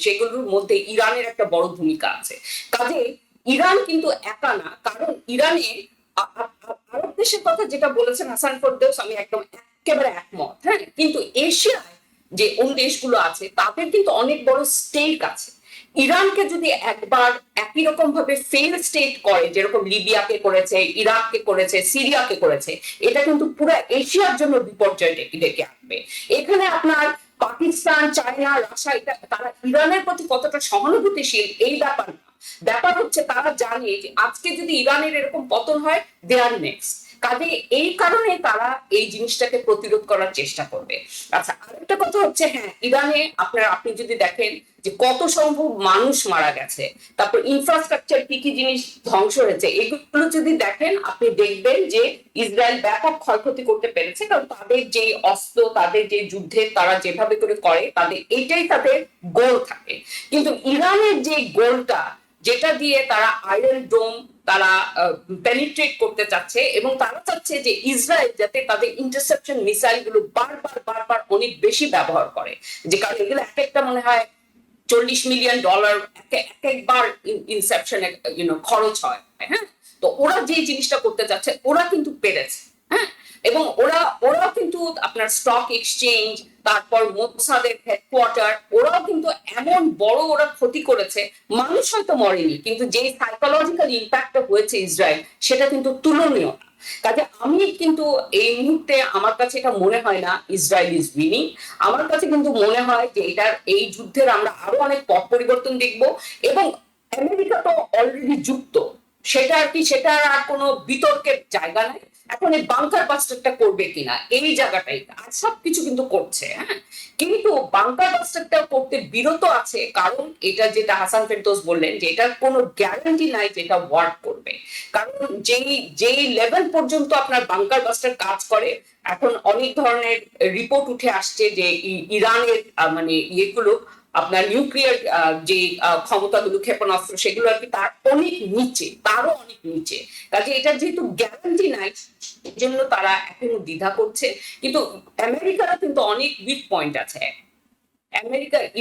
সেগুলোর মধ্যে ইরানের একটা বড় ভূমিকা আছে। কাজে ইরান কিন্তু একা না, কারণ ইরানে আরব দেশের কথা যেটা বলেছেন হাসান ফেরদৌস, আমি একদম একেবারে একমত। হ্যাঁ, কিন্তু এশিয়ায় যে অন্য দেশগুলো আছে তাদের কিন্তু অনেক বড় স্টেক আছে। ইরানকে যদি একবার একই রকম ভাবে ফেল স্টেট করে, যেরকম লিবিয়াকে করেছে, ইরাককে করেছে, সিরিয়াকে করেছে, এটা কিন্তু পুরো এশিয়ার জন্য বিপর্যয় ডেকে আনবে। এখানে আপনার পাকিস্তান, চায়না, রাশিয়া, এটা তারা ইরানের প্রতি কতটা সহানুভূতিশীল এই ব্যাপার না। ব্যাপার হচ্ছে তারা জানে যে আজকে যদি ইরানের এরকম পতন হয়, দে আর নেক্সট। কাজে এই কারণে তারা এই জিনিসটাকে প্রতিরোধ করার চেষ্টা করবে। আচ্ছা, আরেকটা কথা হচ্ছে, হ্যাঁ, ইরানে আপনি যদি দেখেন যে কত সম্ভব মানুষ মারা গেছে, তারপর ইনফ্রাস্ট্রাকচার কি কি জিনিস ধ্বংস হয়েছে, এগুলো যদি দেখেন, আপনি দেখবেন যে ইসরায়েল ব্যাপক ক্ষয়ক্ষতি করতে পেরেছে। কারণ তাদের যে অস্ত্র, তাদের যে যুদ্ধে তারা যেভাবে করে তাদের এটাই তাদের গোল থাকে। কিন্তু ইরানের যে গোলটা, যেটা দিয়ে তারা আয়রন ডোম তারা পেনিট্রেট করতে চাচ্ছে, এবং তারা চাচ্ছে যে ইসরায়েল যাতে তাদের ইন্টারসেপশন মিসাইল গুলো বারবার অনেক বেশি ব্যবহার করে, যে কারণে এগুলো একটা মনে হয় $40 মিলিয়ন একবার ইনসেপশনে খরচ হয়। হ্যাঁ, তো ওরা যে জিনিসটা করতে চাচ্ছে ওরা কিন্তু পেরেছে। হ্যাঁ, এবং ওরা কিন্তু আপনার স্টক এক্সচেঞ্জ, তারপর মোসাদের হেডকোয়ার্টার, ওরাও কিন্তু এমন বড় ওরা ক্ষতি করেছে। মানুষ হয়তো মরেনি, কিন্তু যে সাইকোলজিক্যাল ইম্প্যাক্টটা হয়েছে ইসরায়েল, সেটা কিন্তু তুলনীয় না। কাজে আমি কিন্তু এই মুহূর্তে আমার কাছে এটা মনে হয় না ইসরায়েল ইজ উইনিং। আমার কাছে কিন্তু মনে হয় যে এই যুদ্ধের আমরা আরো অনেক পথ পরিবর্তন দেখব, এবং আমেরিকা তো অলরেডি যুক্ত, সেটা আর কোনো বিতর্কের জায়গা নাই। এখন এই বাংকার বাস্টারটা করবে কিনা, এই জায়গাটাই আর সবকিছু কিন্তু করছে। হ্যাঁ, কিন্তু বাংকার বাস্টারটা করতে বিরত আছে, কারণ এটা যেটা হাসান ফেরদৌস বললেন, যে এটার কোনো গ্যারান্টি নাই যে এটা ওয়ার্ক করবে। কারণ যেই লেভেল পর্যন্ত আপনার বাংকার বাস্টার কাজ করে, এখন অনেক ধরনের রিপোর্ট উঠে আসছে যে ইরানের মানে ইয়েগুলো, আপনার নিউক্লিয়ার যে ক্ষমতাগুলো, ক্ষেপণাস্ত্র, সেগুলো আর কি তারও অনেক নিচে। কাজে এটার যেহেতু গ্যারান্টি নাই, এই জন্য তারা এখনো দ্বিধা করছে। কিন্তু আমেরিকারও কিন্তু অনেক উইক পয়েন্ট আছে।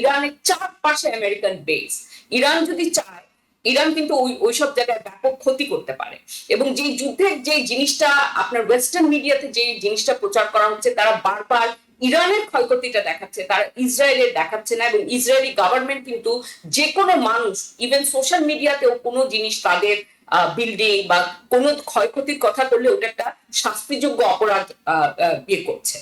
ইরানের চারপাশে আমেরিকান বেস। ইরান যদি চায়, ইরান কিন্তু ওইসব জায়গায় ব্যাপক ক্ষতি করতে পারে। এবং যে যুদ্ধের যে জিনিসটা আপনার ওয়েস্টার্ন মিডিয়াতে যে জিনিসটা প্রচার করা হচ্ছে, তারা বারবার ইরানের ক্ষয়ক্ষতিটা দেখাচ্ছে, তারা ইসরায়েলের দেখাচ্ছে না। এবং ইসরায়েলি গভর্নমেন্ট কিন্তু যে কোনো মানুষ, ইভেন সোশ্যাল মিডিয়াতেও কোনো জিনিস তাদের বিল্ডিং বা কোনো ক্ষয়ক্ষতির কথা করলে ওটা একটা শাস্তিযোগ্য অপরাধ ইয়ে করছে।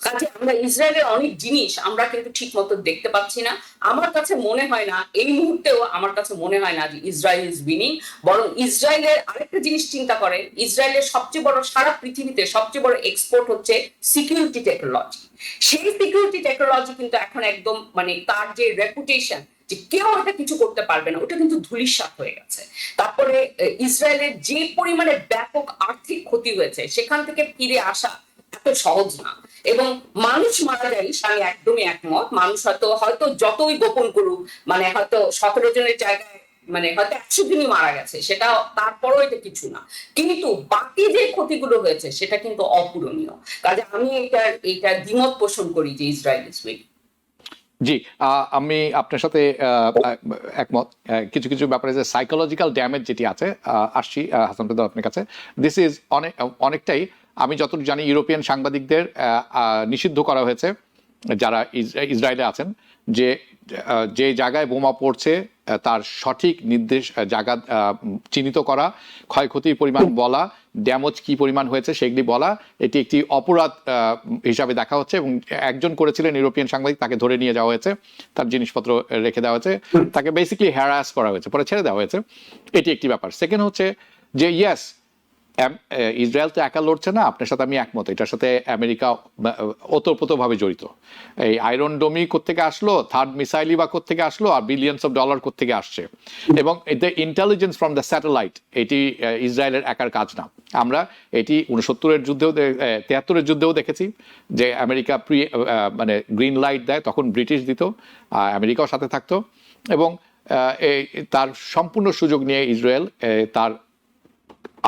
কাজে আমরা ইসরায়েলের অনেক জিনিস আমরা কিন্তু ঠিক মতো দেখতে পাচ্ছি না। আমার কাছে মনে হয় না, এই মুহূর্তেও আমার কাছে মনে হয় না যে ইসরায়েল ইজ উইনিং। বরং ইসরায়েলের আরেকটা জিনিস চিন্তা করেন, ইসরায়েলের সবচেয়ে বড়, সারা পৃথিবীতে সবচেয়ে বড় এক্সপোর্ট হচ্ছে সিকিউরিটি টেকনোলজি। সেই সিকিউরিটি টেকনোলজি কিন্তু এখন একদম মানে তার যে রেপুটেশন, যে কেউ এটা কিছু করতে পারবে না, ওটা কিন্তু ধূলিসাৎ হয়ে গেছে। তারপরে ইসরায়েলের যে পরিমাণে ব্যাপক আর্থিক ক্ষতি হয়েছে সেখান থেকে ফিরে আসা এত সহজ না। এবং মানুষ মারা যায়, আমি একদমই একমত। মানুষ হয়তো যতই গোপন করুক, মানে হয়তো 17 জনের জায়গায় মানে হয়তো 100 জনই মারা গেছে, সেটা তারপরও এটা কিছু না। কিন্তু বাকি যে ক্ষতিগুলো হয়েছে সেটা কিন্তু অপূরণীয়। কাজে আমি এটা দ্বিমত পোষণ করি যে ইসরায়েল ইজ উইক। জি, আমি আপনার সাথে একমত। কিছু কিছু ব্যাপারে যে সাইকোলজিক্যাল ড্যামেজ যেটি আছে, আসছি হাসান ফেরদৌস আপনার কাছে। দিস ইজ অনেকটাই, আমি যতটুকু জানি ইউরোপিয়ান সাংবাদিকদের নিষিদ্ধ করা হয়েছে যারা ইসরায়েলে আছেন, যে যে জায়গায় বোমা পড়ছে তার সঠিক নির্দেশ জায়গা চিহ্নিত করা, ক্ষয়ক্ষতির পরিমাণ বলা, ড্যামেজ কি পরিমাণ হয়েছে সেগুলি বলা, এটি একটি অপরাধ হিসাবে দেখা হচ্ছে। এবং একজন করেছিলেন ইউরোপিয়ান সাংবাদিক, তাকে ধরে নিয়ে যাওয়া হয়েছে, তার জিনিসপত্র রেখে দেওয়া হয়েছে, তাকে বেসিক্যালি হ্যারাস করা হয়েছে, পরে ছেড়ে দেওয়া হয়েছে। এটি একটি ব্যাপার। সেকেন্ড হচ্ছে যে ইয়েস, ইসরায়েল তো একা লড়ছে না, আপনার সাথে আমি একমত। এটার সাথে আমেরিকা ওতপ্রোতভাবে জড়িত। এই আয়রন ডোমি কোত্থেকে আসলো, থার্ড মিসাইলই বা কোত্থেকে আসলো, আর বিলিয়নস অফ ডলার কোত্থেকে আসছে, এবং the intelligence from the satellite, এটি ইসরায়েলের একার কাজ না। আমরা এটি 69-এর যুদ্ধেও 73-এর যুদ্ধেও দেখেছি যে আমেরিকা মানে গ্রিন লাইট দেয়, তখন ব্রিটিশ দিত, আমেরিকাও সাথে থাকতো, এবং তার সম্পূর্ণ সুযোগ নিয়ে ইসরায়েল তার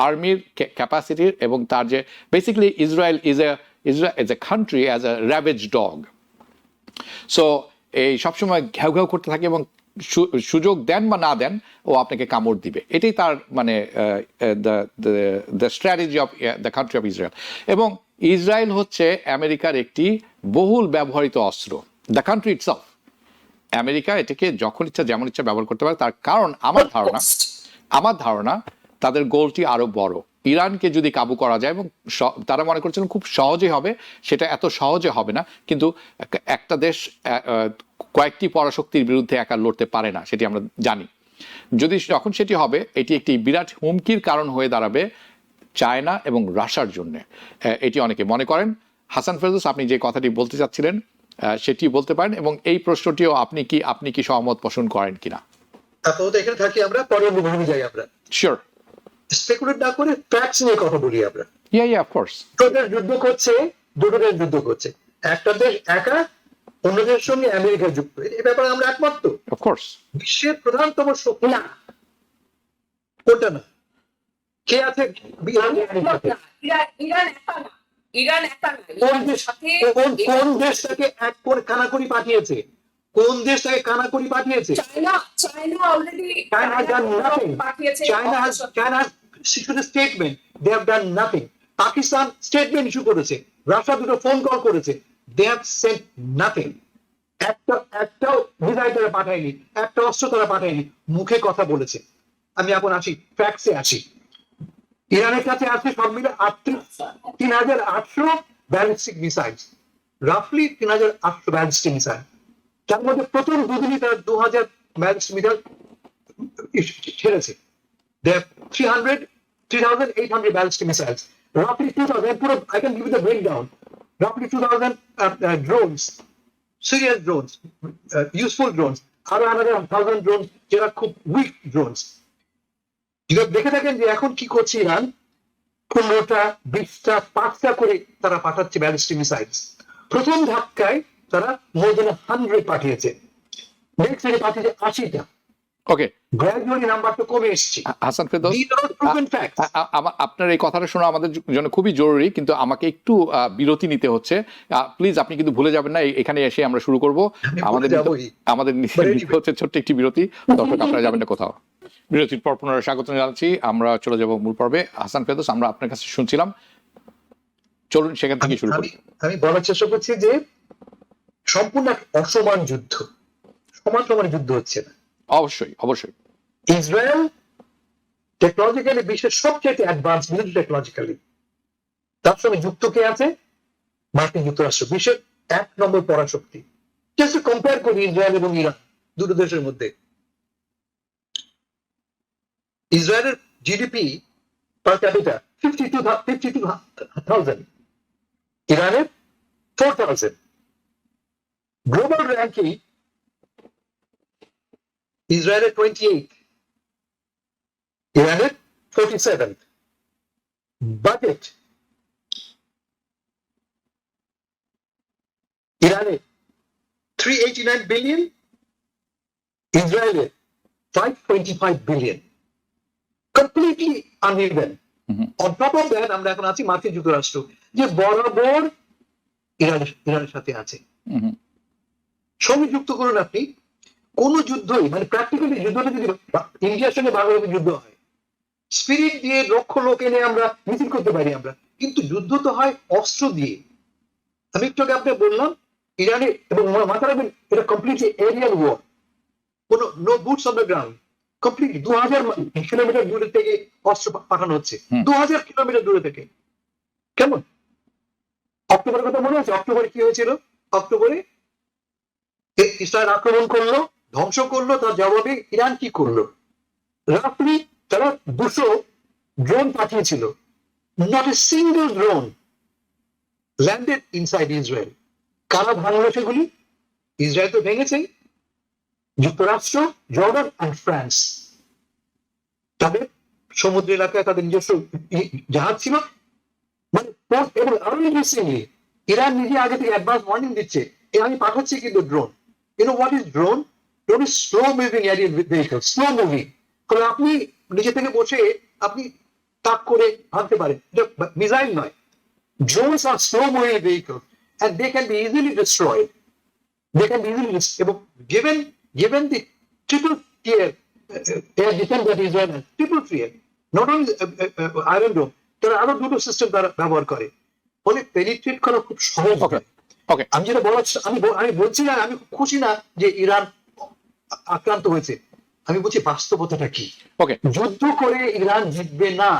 আর্মির ক্যাপাসিটির এবং তার যে basically Israel is a country as a ravage dog. So এই সবসময় ঘেউ ঘেউ করতে থাকে, এবং সুযোগ দেন বা না দেন ও আপনাকে কামড় দিবে। এটাই তার মানে the strategy of the country of Israel. এবং ইসরায়েল হচ্ছে আমেরিকার একটি বহুল ব্যবহৃত অস্ত্র, দ্য কান্ট্রি ইটসেলফ। আমেরিকা এটাকে যখন ইচ্ছা যেমন ইচ্ছা ব্যবহার করতে পারে। তার কারণ আমার ধারণা তাদের গোলটি আরো বড়। ইরানকে যদি কাবু করা যায়, এবং তারা মনে করছেন খুব সহজে হবে, সেটা এত সহজে হবে না। কিন্তু একটা দেশ কয়েকটি পরাশক্তির বিরুদ্ধে একা লড়তে পারে না, সেটি আমরা জানি। যখন সেটি হবে, এটি একটি বিরাট হুমকির কারণ হয়ে দাঁড়াবে চায়না এবং রাশিয়ার জন্য। এটি অনেকে মনে করেন। হাসান ফেরদৌস, আপনি যে কথাটি বলতে চাচ্ছিলেন সেটি বলতে পারেন, এবং এই প্রশ্নটিও আপনি কি সহমত পোষণ করেন কিনা? আপাতত এখানে থাকি, আমরা পরের বিভাগে যাই। আমরা শিওর, স্পেকুলেট না করে ফ্যাক্টস নিয়ে কথা বলি। আমরা অফ কোর্স, দুটো দেশ যুদ্ধ করছে, একটা দেশ একা, অন্য দেশের সঙ্গে আমেরিকা যুক্ত। এই ব্যাপারে আমরা একমত তো? Of course. বিশ্বের প্রধানতম শক্তি না, কোনটা না? কে আছে? ইরান একা না, ইরান একা না। কোন দেশটাকে এক করে কানাকড়ি পাঠিয়েছে? কোন দেশটাকে কানাকড়ি পাঠিয়েছে? চায়না অলরেডি পাঠিয়েছে। China has issued a statement. They have done nothing. Pakistan statement issue করেছে, রাশিয়া দুটো ফোন কল করেছে, they have sent nothing. একটাও মিসাইল তারা পাঠায়নি, একটা অস্ত্র তারা পাঠায়নি, মুখে কথা বলেছে। আমি এখন আসি ফ্যাক্টসে আসি। ইরানের কাছে আছে সব মিলে 3,800 ব্যালিস্টিক মিসাইল, রাফলি 3,800 ব্যালিস্টিক মিসাইল। তার মধ্যে প্রথম দুদিনই তারা 2,000 ব্যালিস্টিক মিসাইল ছেড়েছে। They have 3,800 ballistic missiles. Roughly 2,000. I can give you the breakdown. Roughly 2,000 drones, serious drones, useful drones. Another 1,000 drones, যেটা খুব weak drones. দেখে থাকেন যে এখন কি করছে ইরান, 15টা 20টা 5টা করে তারা পাঠাচ্ছে ব্যালিস্টিক মিসাইল। প্রথম ধাক্কায় তারা more than 100 পাঠিয়েছে, নেক্সট ডে পাঠিয়েছে 80টা। ওকে, গ্র্যাজুয়ালি নাম্বারটা কমে এসেছে। হাসান ফেরদৌস, facts. আপনার এই কথাটা শোনা আমাদের জন্য খুবই জরুরি, কিন্তু আমাকে একটু বিরতি নিতে হচ্ছে। প্লিজ, আপনি কিন্তু ভুলে যাবেন না, এখানে এসে আমরা শুরু করব। আমাদের হচ্ছে ছোট্ট একটি বিরতি, দর্শক আপনারা যাবেন না কোথাও। বিরতির পর পুনরায় স্বাগত জানাচ্ছি। আমরা চলে যাব মূল পর্বে। হাসান ফেরদৌস, আমরা আপনার কাছে শুনছিলাম, চলুন সেখান থেকে শুরু করি। আমি বলার চেষ্টা করছি যে সম্পূর্ণ অসমান যুদ্ধ, সমান সমান যুদ্ধ হচ্ছে না। অবশ্যই অবশ্যই। ইসরায়েল টেকনোলজিক্যালি বিশ্বের সবচেয়ে অ্যাডভান্স মিলিটারি টেকনোলজিক্যালি, তার সঙ্গে যুক্ত কে আছে? মার্কিন যুক্তরাষ্ট্র, বিশ্বের 1 নম্বর পরাশক্তি। জাস্ট কম্পেয়ার করি ইসরায়েল এবং ইরান, দুটো দেশের মধ্যে। ইসরায়েলের জিডিপি পার ক্যাপিটা 52,000, ইরানের 4,000। গ্লোবাল র্যাঙ্কিং ইসরায়েলের 28, ইরানের 47 বাজেট। ইরানে 389 বিলিয়ন, ইসরায়েলে 525 billion, completely uneven. On top of that আমরা এখন আছি মার্কিন যুক্তরাষ্ট্র, যে বরাবর ইরানের সাথে আছে। সঙ্গে যুক্ত করুন আপনি কোন যুদ্ধই, মানে প্র্যাকটিক্যালি যুদ্ধটা যদি ইন্ডিয়ার সঙ্গে বাংলাদেশের যুদ্ধ হয়, স্পিরিট দিয়ে লক্ষ লোক এনে আমরা মিছিল করতে পারি আমরা, কিন্তু যুদ্ধ তো হয় অস্ত্র দিয়ে। আমি একটু আগে আপনাকে বললাম ইরানে, এবং মাথা রাখবেন এটা কমপ্লিটলি এরিয়াল ওয়ার, কোনো no boots on the ground, complete 2000 kilometre দূরে থেকে অস্ত্র পাঠানো হচ্ছে, 2000 কিলোমিটার দূরে থেকে। কেমন? অক্টোবরের কথা মনে আছে? অক্টোবরে কি হয়েছিল? অক্টোবরে ইসরায়েল আক্রমণ করলো, ধ্বংস করলো, তার জবাবে ইরান কি করলো? রাফলি তারা 200 ড্রোন পাঠিয়েছিল, not a single drone landed inside Israel. কারা ভাঙলো সেগুলি? ইসরায়েল তো ভেঙেছেই, যুক্তরাষ্ট্র, জর্ডান অ্যান্ড ফ্রান্স। তাদের সমুদ্র এলাকায় তাদের নিজস্ব জাহাজ ছিল, মানে এবং আরো ইন্টারেস্টিংলি ইরান নিজে আগে থেকে অ্যাডভান্স ওয়ার্নিং দিচ্ছে, আমি পাঠাচ্ছি কিন্তু drone. You know what is drone? Drone is slow moving aerial vehicle, slow moving. কারণ আপনি নিজে থেকে বসে আপনি তাক করে ভাঙতে পারেন, মিসাইল নয়। Drones are slow moving vehicles and they can be easily destroyed. They can be easily destroyed. এবং given the triple tier air defense that Israel has, triple tier, not only Iron Dome, তারা আরো দুটো system তারা ব্যবহার করে, ফলে penetrate করা খুব সহজ হবে। আমি যেটা বলার, আমি বলছি না, আমি খুশি না যে ইরান আক্রান্ত হয়েছে, আমি বলছি বাস্তবতাটা কি। যুদ্ধ করে ইরান জিতবে না।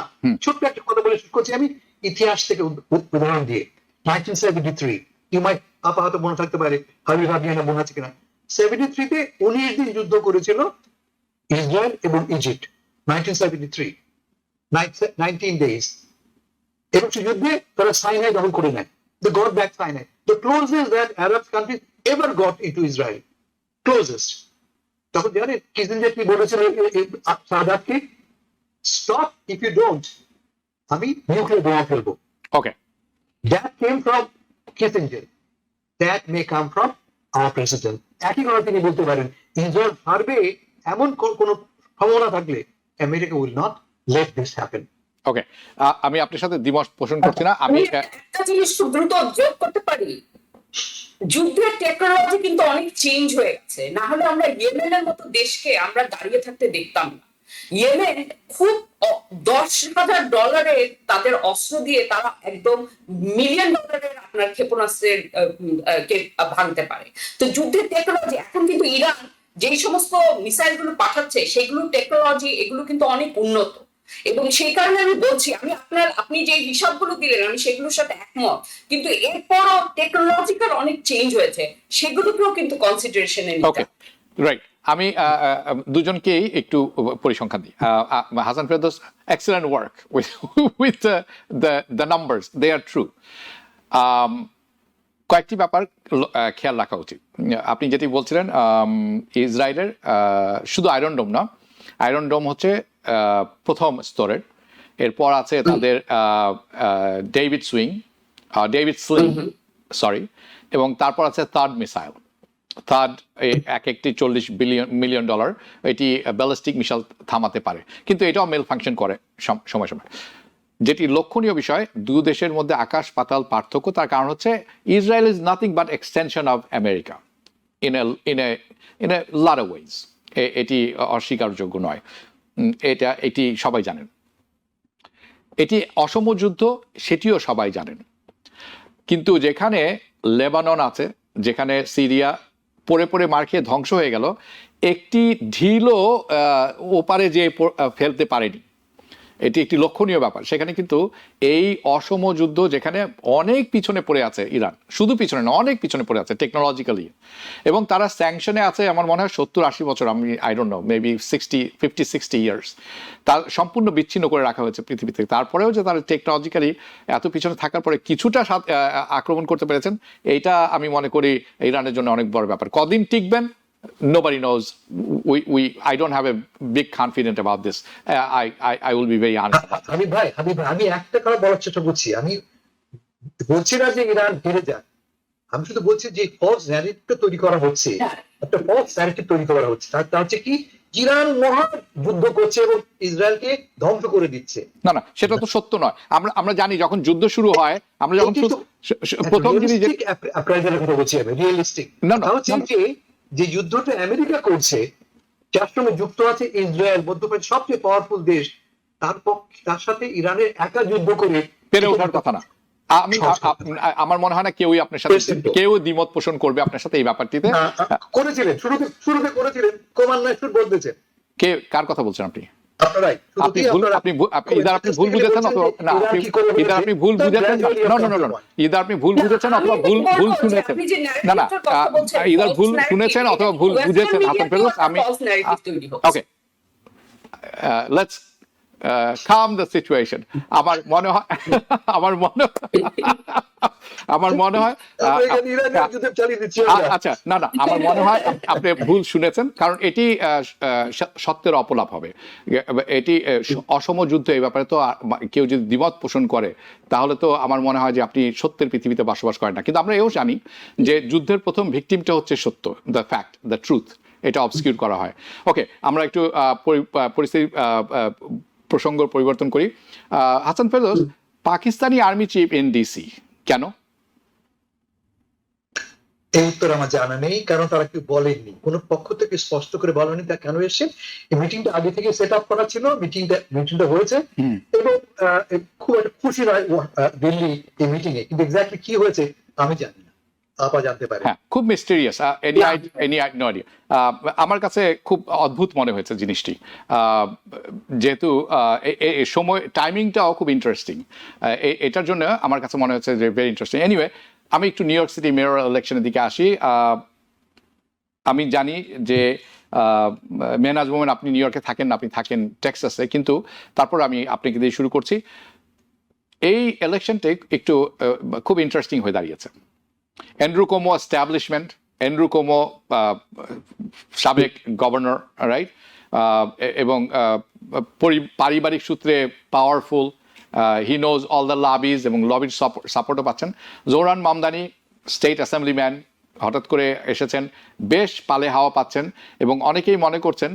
ছোট্ট একটা কথা বলে শেষ করছি আমি, ইতিহাস থেকে উদাহরণ দিয়ে। 1973, ইউ মাইট আপাতত মনে থাকতে পারে, হাবি ভাবিয়ানা মনে আছে কিনা, 73-তে 19 দিন যুদ্ধ করেছিল ইসরায়েল এবং ইজিপ্ট। 1973, 19 days। এবং সেই যুদ্ধে তারা সাইনাই দখল করে নেয়। They got back Sinai, the closest that Arab countries ever got into Israel, closest. তখন জানেন কিসিঞ্জার কি বলেছিল সাদাতকে? Stop if you don't, আমি নিউক্লিয়ার বোমা ফেলবো। That came from Kissinger. That may come from our president. একই কথা তিনি বলতে পারেন, ইসরায়েল হারবে এমন কোন সম্ভাবনা থাকলে America will not let this happen. আমি আপনার সাথে দ্বিমত পোষণ করছি না। আমি একটা জিনিস খুব দ্রুত যোগ করতে পারি, যুদ্ধের টেকনোলজি কিন্তু অনেক চেঞ্জ হয়ে গেছে। না হলে আমরা ইয়েমেনের মতো দেশকে আমরা দাঁড়িয়ে থাকতে দেখতাম না। ইয়েমেন খুব $10,000 তাদের অস্ত্র দিয়ে তারা একদম $1 মিলিয়ন আপনার ক্ষেপণাস্ত্রের কে ভাঙতে পারে। তো যুদ্ধের টেকনোলজি এখন কিন্তু ইরান যেই সমস্ত মিসাইল গুলো পাঠাচ্ছে সেগুলো টেকনোলজি এগুলো কিন্তু অনেক উন্নত, এবং সেই কারণে আমি বলছি, আপনি যে হিসাবগুলো দিলেন আমি সেগুলোর সাথে একমত, কিন্তু এরপরও টেকনোলজিক্যাল অনেক চেঞ্জ হয়েছে, সেগুলোকেও কিন্তু কনসিডারেশনে নিতে। রাইট। আমি দুজনকেই একটু পরিসংখ্যান দিই। Hasan Ferdous, excellent work with the numbers, they are true. কয়েকটি ব্যাপার খেয়াল রাখা উচিত। আপনি যেটি বলছিলেন ইসরায়েলের শুধু আয়রন ডোম না, আয়রন ডোম হচ্ছে প্রথম স্তরের, এরপর আছে তাদের ডেভিড স্লিং, এবং তারপর আছে থার্ড মিসাইল। থার্ড একটি $40 মিলিয়ন, এটি ব্যালিস্টিক মিসাইল থামাতে পারে, কিন্তু এটাও মেল ফাংশন করে সময় সময়। যেটি লক্ষণীয় বিষয়, দু দেশের মধ্যে আকাশ পাতাল পার্থক্য। তার কারণ হচ্ছে Israel is nothing but extension of America in a lot of ways. এটি অস্বীকারযোগ্য নয়, এটি সবাই জানেন। এটি অসম যুদ্ধ, সেটিও সবাই জানেন। কিন্তু যেখানে লেবানন আছে, যেখানে সিরিয়া পড়ে পড়ে মার খেয়ে ধ্বংস হয়ে গেল, একটি ঢিলও ওপারে যে ফেলতে পারেনি, এটি একটি লক্ষণীয় ব্যাপার। সেখানে কিন্তু এই অসম যুদ্ধ, যেখানে অনেক পিছনে পড়ে আছে ইরান, শুধু পিছনে না অনেক পিছনে পড়ে আছে টেকনোলজিক্যালি, এবং তারা স্যাংশনে আছে আমার মনে হয় 70-80 বছর, আমি I don't know, maybe 50-60 years. তার সম্পূর্ণ বিচ্ছিন্ন করে রাখা হয়েছে পৃথিবী থেকে। তারপরেও যে তারা টেকনোলজিক্যালি এত পিছনে থাকার পরে কিছুটা আক্রমণ করতে পেরেছেন, এইটা আমি মনে করি ইরানের জন্য অনেক বড় ব্যাপার। কদিন টিকবেন nobody knows. I don't have a big confidence about this. I will be very honest. Habib ভাই আমি একটা কথা বলার চেষ্টা করছি, আমি বলছি না যে ইরান হেরে যাক, আমি শুধু বলছি যে ফলস ন্যারেটিভটা তৈরি করা হচ্ছে, একটা ফলস ন্যারেটিভ তৈরি করা হচ্ছে, তা হচ্ছে কি ইরান মহা যুদ্ধ করছে এবং ইসরায়েলকে ধ্বংস করে দিচ্ছে। না সেটা তো সত্য নয়। আমরা জানি যখন যুদ্ধ শুরু হয়, আমরা যখন প্রথম জিনিস অ্যাপ্রাইজারের কথা বলছি আমি, রিয়েলিস্টিক হচ্ছে যে যুদ্ধটা আমেরিকা করছে, যার সঙ্গে যুক্ত আছে ইসরায়েল, মধ্যপ্রাচ্যের সবচেয়ে পাওয়ারফুল দেশ, তার সাথে ইরানের একা যুদ্ধ করে পেরে ওঠার কথা না। আমার মনে হয় না কেউই আপনার সাথে কেউ দ্বিমত পোষণ করবে আপনার সাথে এই ব্যাপারটিতে। করেছিলেন শুরুতে করেছিলেন, ক্রমান্বয়ে শুরু বলতেছেন। কে কার কথা বলছেন আপনি? আপনারাই। আপনি ভুল বুঝেছেন অথবা না, আপনি ভুল বুঝেছেন, ইদার আপনি ভুল বুঝেছেন অথবা ভুল শুনেছেন। না ইদার ভুল শুনেছেন অথবা ভুল বুঝেছেন হাসান ফেরদৌস। আমি ওকে, লেটস calm the situation. আমার মনে হয় আচ্ছা না আমার মনে হয় আপনি ভুল শুনেছেন, কারণ এটি সত্যের অপলাপ হবে। এটি অসম যুদ্ধ, এই ব্যাপারে তো কেউ যদি দ্বিমত পোষণ করে তাহলে তো আমার মনে হয় যে আপনি সত্যের পৃথিবীতে বসবাস করেন না। কিন্তু আমরা এও জানি যে যুদ্ধের প্রথম ভিকটিমটা হচ্ছে সত্য, দ্য ফ্যাক্ট, দ্য ট্রুথ, এটা অবস্কিউর করা হয়। ওকে, আমরা একটু পরিস্থিতি প্রসঙ্গ পরিবর্তন করি। Hasan Ferdous, Pakistani army chief in DC কেন? এই উত্তর আমার জানা নেই, কারণ তারা কেউ বলেননি, কোন পক্ষ থেকে স্পষ্ট করে বলেনি তা কেন এসে। এই মিটিংটা আগে থেকে সেট আপ করা ছিল, মিটিংটা হয়েছে এবং খুব একটা খুশি নয় দিল্লি এই মিটিং এ, কিন্তু এক্স্যাক্টলি কি হয়েছে আমি জানি না, আপা জানতে পারে। হ্যাঁ, খুব মিস্টেরিয়াস। No idea. আমার কাছে খুব অদ্ভুত মনে হয়েছে জিনিসটি, যেহেতু সময় টাইমিংটাও খুব ইন্টারেস্টিং। এটার জন্য আমার কাছে মনে হচ্ছে যে ভেরি ইন্টারেস্টিং। এনিওয়ে, আমি একটু নিউ ইয়র্ক সিটি মেয়র ইলেকশনের দিকে আসি। আমি জানি যে মেহনাজ মোমেন আপনি নিউ ইয়র্কে থাকেন না, আপনি থাকেন টেক্সাসে, কিন্তু তারপর আমি আপনাকে দিয়ে শুরু করছি। এই ইলেকশনটা একটু খুব ইন্টারেস্টিং হয়ে দাঁড়িয়েছে। Andrew Cuomo establishment, Andrew Cuomo সাবেক গভর্নর, রাইট, এবং পারিবারিক সূত্রে powerful, he knows all the lobbies এবং লবির সাপোর্টও পাচ্ছেন। জোহরান মামদানি স্টেট অ্যাসেম্বলিম্যান হঠাৎ করে এসেছেন, বেশ পালে হাওয়া পাচ্ছেন এবং অনেকেই মনে করছেন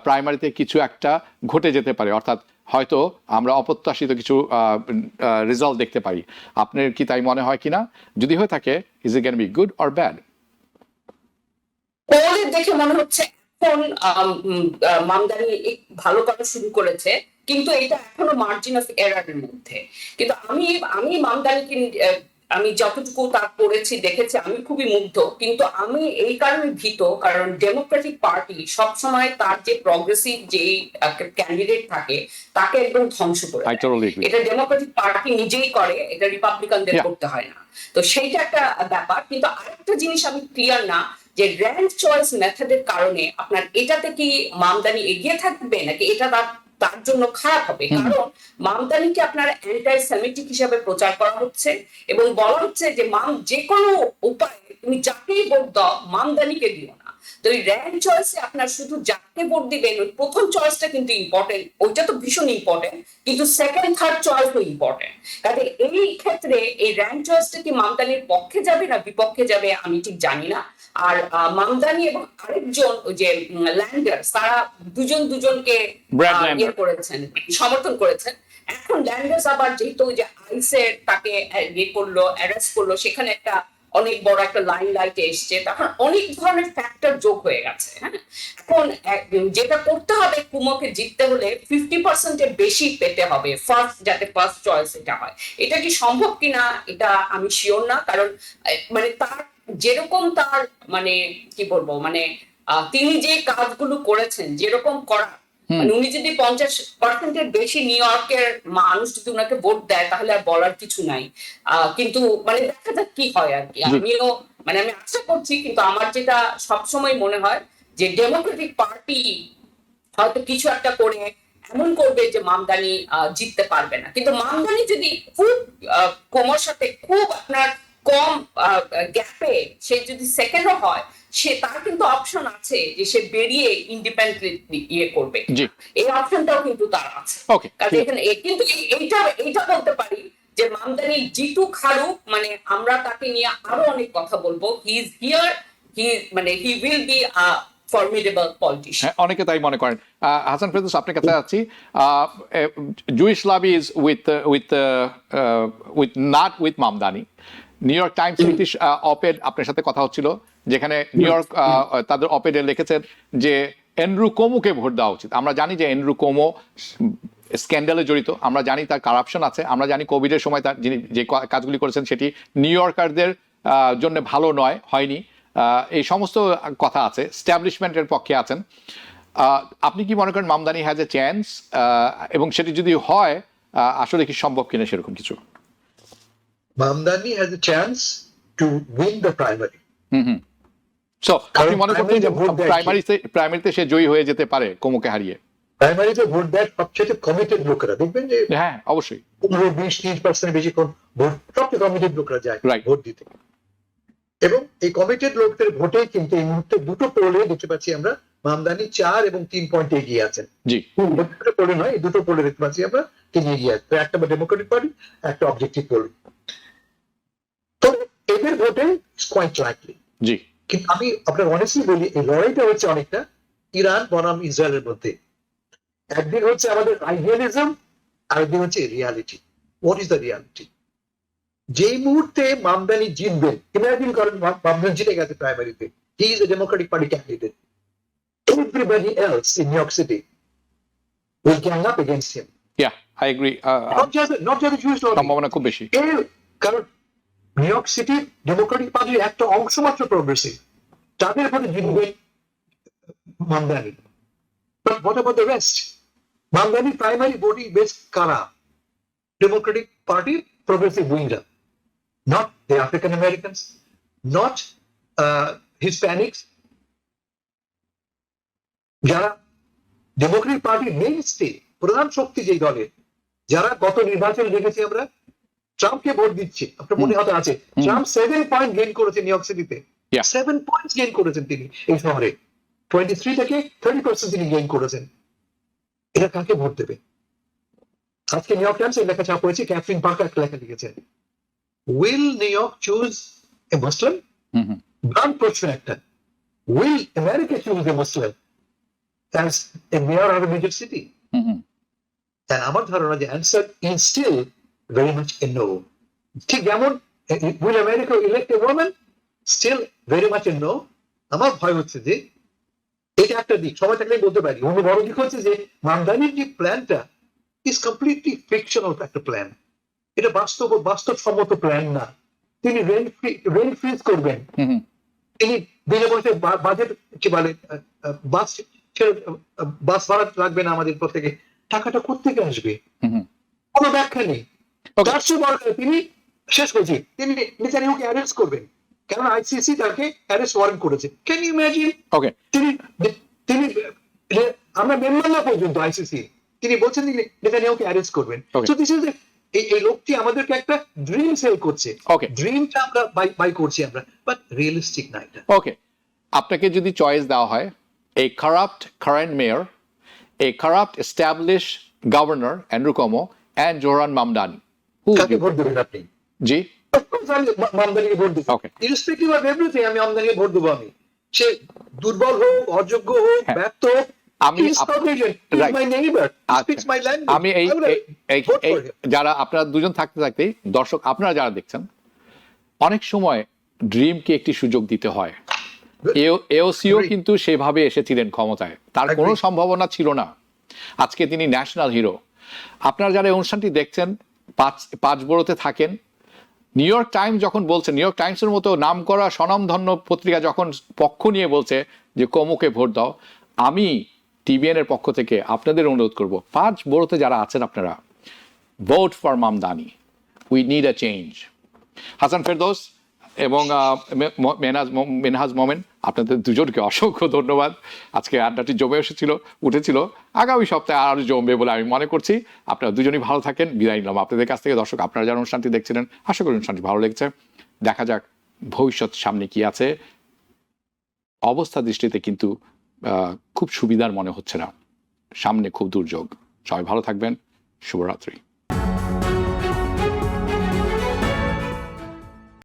প্রাইমারিতে কিছু একটা ঘটে যেতে পারে, অর্থাৎ হয়তো আমরা অপ্রত্যাশিত কিছু রেজাল্ট দেখতে পারি। আপনার কি তাই মনে হয় কিনা? যদি হয়ে থাকে, is it can be good or bad? দেখে মনে হচ্ছে এখন মামদানি ভালো করা শুরু করেছে, কিন্তু এটা এখনো মার্জিন অফ এরারের মধ্যে। কিন্তু আমি মামদানিকে আমি যতটুকু তার পড়েছি দেখেছি আমি খুবই মুগ্ধ, কিন্তু আমি এই কারণে ভীত, কারণ ডেমোক্রেটিক পার্টি সবসময় তার যে প্রগ্রেসিভ যে ক্যান্ডিডেট থাকে তাকে একদম ধ্বংস করে। এটা ডেমোক্রেটিক পার্টি নিজেই করে, এটা রিপাবলিকানদের করতে হয় না। তো সেইটা একটা ব্যাপার। কিন্তু আরেকটা জিনিস আমি ক্লিয়ার না যে র্যাঙ্ক চয়েস মেথডের কারণে আপনার এটাতে কি মামদানি এগিয়ে থাকবে নাকি এটা তার জন্য খারাপ হবে। কারণ মামদানিকে আপনার অ্যান্টাই সেমিটিক হিসাবে প্রচার করা হচ্ছে এবং বলা হচ্ছে যে যে কোনো উপায়ে তুমি যাকেই ভোট দাও মামদানিকে দিও না। তো এই র্যাঙ্ক চয়েসে আপনার শুধু যাকে ভোট দিবেন ওই প্রথম চয়েসটা কিন্তু ইম্পর্টেন্ট, ওইটা তো ভীষণ ইম্পর্টেন্ট, কিন্তু সেকেন্ড থার্ড চয়েসও ইম্পর্টেন্ট। কাজে এই ক্ষেত্রে এই র্যাঙ্ক চয়েসটা কি মামদানির পক্ষে যাবে না বিপক্ষে যাবে আমি ঠিক জানি না। আর মামদানি এবং আরেকজন ওই যে ল্যান্ডার্স, তারা দুজনকে ইয়ে করেছেন, সমর্থন করেছেন। এখন ল্যান্ডার্স আবার যেহেতু যে আইসের তাকে ইয়ে করলো, অ্যারেস্ট করলো, সেখানে একটা অনেক বড় একটা লাইন লাইটে এসছে, তখন অনেক ধরনের ফ্যাক্টর যোগ হয়ে গেছে। হ্যাঁ, এখন যেটা করতে হবে কুমোকে জিততে হলে 50% বেশি পেতে হবে ফার্স্ট, যাতে ফার্স্ট চয়েস এটা হয়। এটা কি সম্ভব কিনা এটা আমি শিওর না, কারণ মানে তার যেরকম তার মানে কি বলবো মানে তিনি যে কাজগুলো করেছেন যেরকম করা, মানে উনি যদি 50% বেশি নিউ ইয়র্কের মানুষ যদি উনাকে ভোট দেয় তাহলে আর বলার কিছু নাই। কিন্তু মানে দেখা যাক কি হয় আর কি। আমিও মানে আমি আশা করছি, কিন্তু আমার যেটা সবসময় মনে হয় যে ডেমোক্রেটিক পার্টি হয়তো কিছু একটা করে এমন করবে যে মামদানি জিততে পারবে না। কিন্তু মামদানি যদি খুব কোমর সাথে খুব আপনার কম গ্যাপে সে যদি সেকেন্ডও হয়, সে তার কিন্তু অপশন আছে যে সে বেরিয়ে ইন্ডিপেন্ডেন্টলি ইয়ে করবে, এই অপশনটাও কিন্তু তার আছে। কাজে এখানে কিন্তু এইটা বলতে পারি যে মামদানি জিতু খারুক, মানে আমরা তাকে নিয়ে আরো অনেক কথা বলবো। He is here, he will be a formidable politician. অনেকে তাই মনে করেন। হাসান ফেরদৌস, আপনার কাছে আছি। Jewish lobby is with not with Mamdani. New York Times একটি অপেড আপনার সাথে কথা হচ্ছিল, যেখানে নিউ ইয়র্ক তাদের অপেডে লিখেছেন যে এন্ড্রু কোমোকে ভোট দেওয়া উচিত। আমরা জানি যে এন্ড্রু কোমো স্ক্যান্ডালে জড়িত, আমরা জানি তার কারাপশন আছে, আমরা জানি কোভিডের সময় তার যিনি যে কাজগুলি করেছেন সেটি নিউ ইয়র্কারদের জন্য ভালো নয়, হয়নি, এই সমস্ত কথা আছে, স্ট্যাবলিশমেন্টের পক্ষে আছেন। আপনি কি মনে করেন মামদানি হ্যাজ এ চান্স, এবং সেটি যদি হয় আসলে কি সম্ভব কিনা সেরকম কিছু? Mamdani has a chance to win the primary. So আপনি মনে করছেন যে প্রাইমারিতে সে জয়ী হয়ে যেতে পারে কোমোকে হারিয়ে? প্রাইমারিতে ভোট দেয় সবচেয়ে কমিটেড লোকেরা, দেখবেন যে হ্যাঁ অবশ্যই 15-20-30% বেশি ভোট সবচেয়ে কমিটেড লোকরা যায় ভোট দিতে। এবং এই কমিটেড লোকদের ভোটে কিন্তু এই মুহূর্তে দুটো পোলে দেখতে পাচ্ছি আমরা মামদানি 4 এবং 3 পয়েন্ট এগিয়ে আছেন। জি, পোলে নয়, এই দুটো পোলে দেখতে পাচ্ছি আমরা তিনি এগিয়ে আছেন, একটা ডেমোক্রেটিক পার্টি, একটা অবজেক্টিভ পোল। তো এদের ভোটে কোয়াইট লাইকলি। জি, কিন্তু আমি আপনার অনেস্টলি বলি, এই লড়াইটা হচ্ছে অনেকটা ইরান বনাম ইসরায়েলের মধ্যে। একদিন হচ্ছে আমাদের আইডিয়ালিজম, আরেকদিন হচ্ছে reality. What is the reality? যেই মুহূর্তে মামদানি জিতবেন, ইমাজিন করেন মামদানি জিতে গেছে প্রাইমারিতে, he is a Democratic party candidate, everybody else in New York City will gang up against him. Yeah, I agree. Not just Jewish lobby, সম্ভাবনা খুব বেশি। কারণ নিউ ইয়র্ক সিটির ডেমোক্রেটিক পার্টির একটা অংশ মাত্র প্রগ্রেসিভ, তাদের ভোটে জিতবেন Mamdani. But what about the rest? Mamdani primary voting base kara? Democratic Party, progressive winger. Not the African Americans, not Hispanics. যারা ডেমোক্রেটিক পার্টির মেইনস্টে প্রধান শক্তি যেই দলের, যারা গত নির্বাচনে দেখেছি আমরা ট্রাম্পকে ভোট দিচ্ছে, আপনার মনে হতে আছে ট্রাম্প 7 পয়েন্ট গেইন করেছে নিউ ইয়র্ক সিটিতে, 7 পয়েন্ট গেইন করেছেন তিনি এই শহরে, 23 থেকে 30% তিনি গেইন করেছেন। এরা কাকে ভোট দেবে? আজকে নিউ ইয়র্ক টাইমস লেখা ছাপা হয়েছে, ক্যাথরিন পার্কার একটা লেখা লিখেছেন, will New York choose a Muslim? Brand প্রশ্ন একটা, will America choose a Muslim as a mayor of a major city? আমার ধারণা যে answer is still very much a no. ঠিক যেমন will America elect a woman, still very much a no. আমার ভয় হচ্ছে যে এটা একটা দিক, সবাই থাকলে বলতে পারি। অন্য বড় দিক হচ্ছে যে মামদানির যে প্ল্যানটা ইজ কমপ্লিটলি ফিকশনাল একটা প্ল্যান, এটা বাস্তবসম্মত প্ল্যান না। তিনি রেন্ট ফ্রিজ করবেন, তিনি বিনা পয়সায় বাজেট কি বলে বাস ভাড়া লাগবে না আমাদের প্রত্যেকে, টাকাটা কোত্থেকে আসবে কোনো ব্যাখ্যা নেই। তার চেয়ে বড় তিনি শেষ করছি, তিনি নেতানিয়াহুকে অ্যারেস্ট করবেন, কারণ আইসিসি তাকে অ্যারেস্ট ওয়ারেন্ট করেছে। Can you imagine? ওকে, তিনি আমরা মেম্বার না পর্যন্ত আইসিসি, তিনি বলছেন তিনি নেতানিয়াহুকে অ্যারেস্ট করবেন। সো দিস ইজ এই লোকটি আমাদেরকে একটা ড্রিম সেল করছে, ড্রিমটা আমরা বাই করছি আমরা, বাট রিয়েলিস্টিক না এটা। ওকে, আপনাকে যদি চয়েস দেওয়া হয়, a corrupt current mayor, a corrupt established governor Andrew Cuomo and Zohran Mamdani, who would you vote দেবেন আপনি? জি, মামদানিকে ভোট দেবো, ইররেসপেক্টিভ অফ এভরিথিং। আমি মামদানিকে ভোট দেবো, আমি সে দুর্বল হোক, অযোগ্য হোক, ব্যর্থ হোক, আমি এই যারা আপনারা দুজন থাকতে থাকতেই দর্শক আপনারা যারা দেখছেন, অনেক সময় ড্রিমকে একটি সুযোগ দিতে হয়। এওসিও কিন্তু সেভাবে এসেছিলেন ক্ষমতায়, তার কোনো সম্ভাবনা ছিল না। আজকে তিনি ন্যাশনাল হিরো। আপনারা যারা এই অনুষ্ঠানটি দেখছেন, পাঁচ বড়োতে থাকেন, নিউ ইয়র্ক টাইমস যখন বলছে, নিউ ইয়র্ক টাইমসের মতো নাম করা স্বনামধন্য পত্রিকা যখন পক্ষ নিয়ে বলছে যে কোমোকে ভোট দাও, আমি টিবিএন এর পক্ষ থেকে আপনাদের অনুরোধ করব, 5 বড়োতে যারা আছেন আপনারা, vote for Mamdani. We need a change. Hasan Ferdous, এবং মেনহাজ মোমেন, আপনাদের দুজনকে অসংখ্য ধন্যবাদ। আজকে আড্ডাটি জমে উঠেছিল, আগামী সপ্তাহে আরও জমবে বলে আমি মনে করছি। আপনারা দুজনই ভালো থাকেন, বিদায় নিলাম আপনাদের কাছ থেকে। দর্শক, আপনারা যারা অনুষ্ঠানটি দেখছিলেন, আশা করি অনুষ্ঠানটি ভালো লেগেছে। দেখা যাক ভবিষ্যৎ সামনে কি আছে। অবস্থা দৃষ্টিতে কিন্তু খুব সুবিধার মনে হচ্ছে না, সামনে খুব দুর্যোগ। সবাই ভালো থাকবেন, শুভরাত্রি।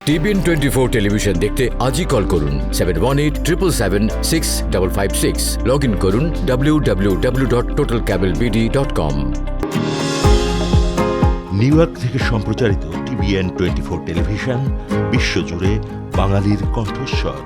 TBN 24 টেলিভিশন দেখতে আজই কল করুন 7187776556। লগ ইন করুন www.totalcablebd.com। নিউ ইয়র্ক থেকে সম্প্রচারিত TBN 24 টেলিভিশন বিশ্বজুড়ে বাঙালির কণ্ঠস্বর।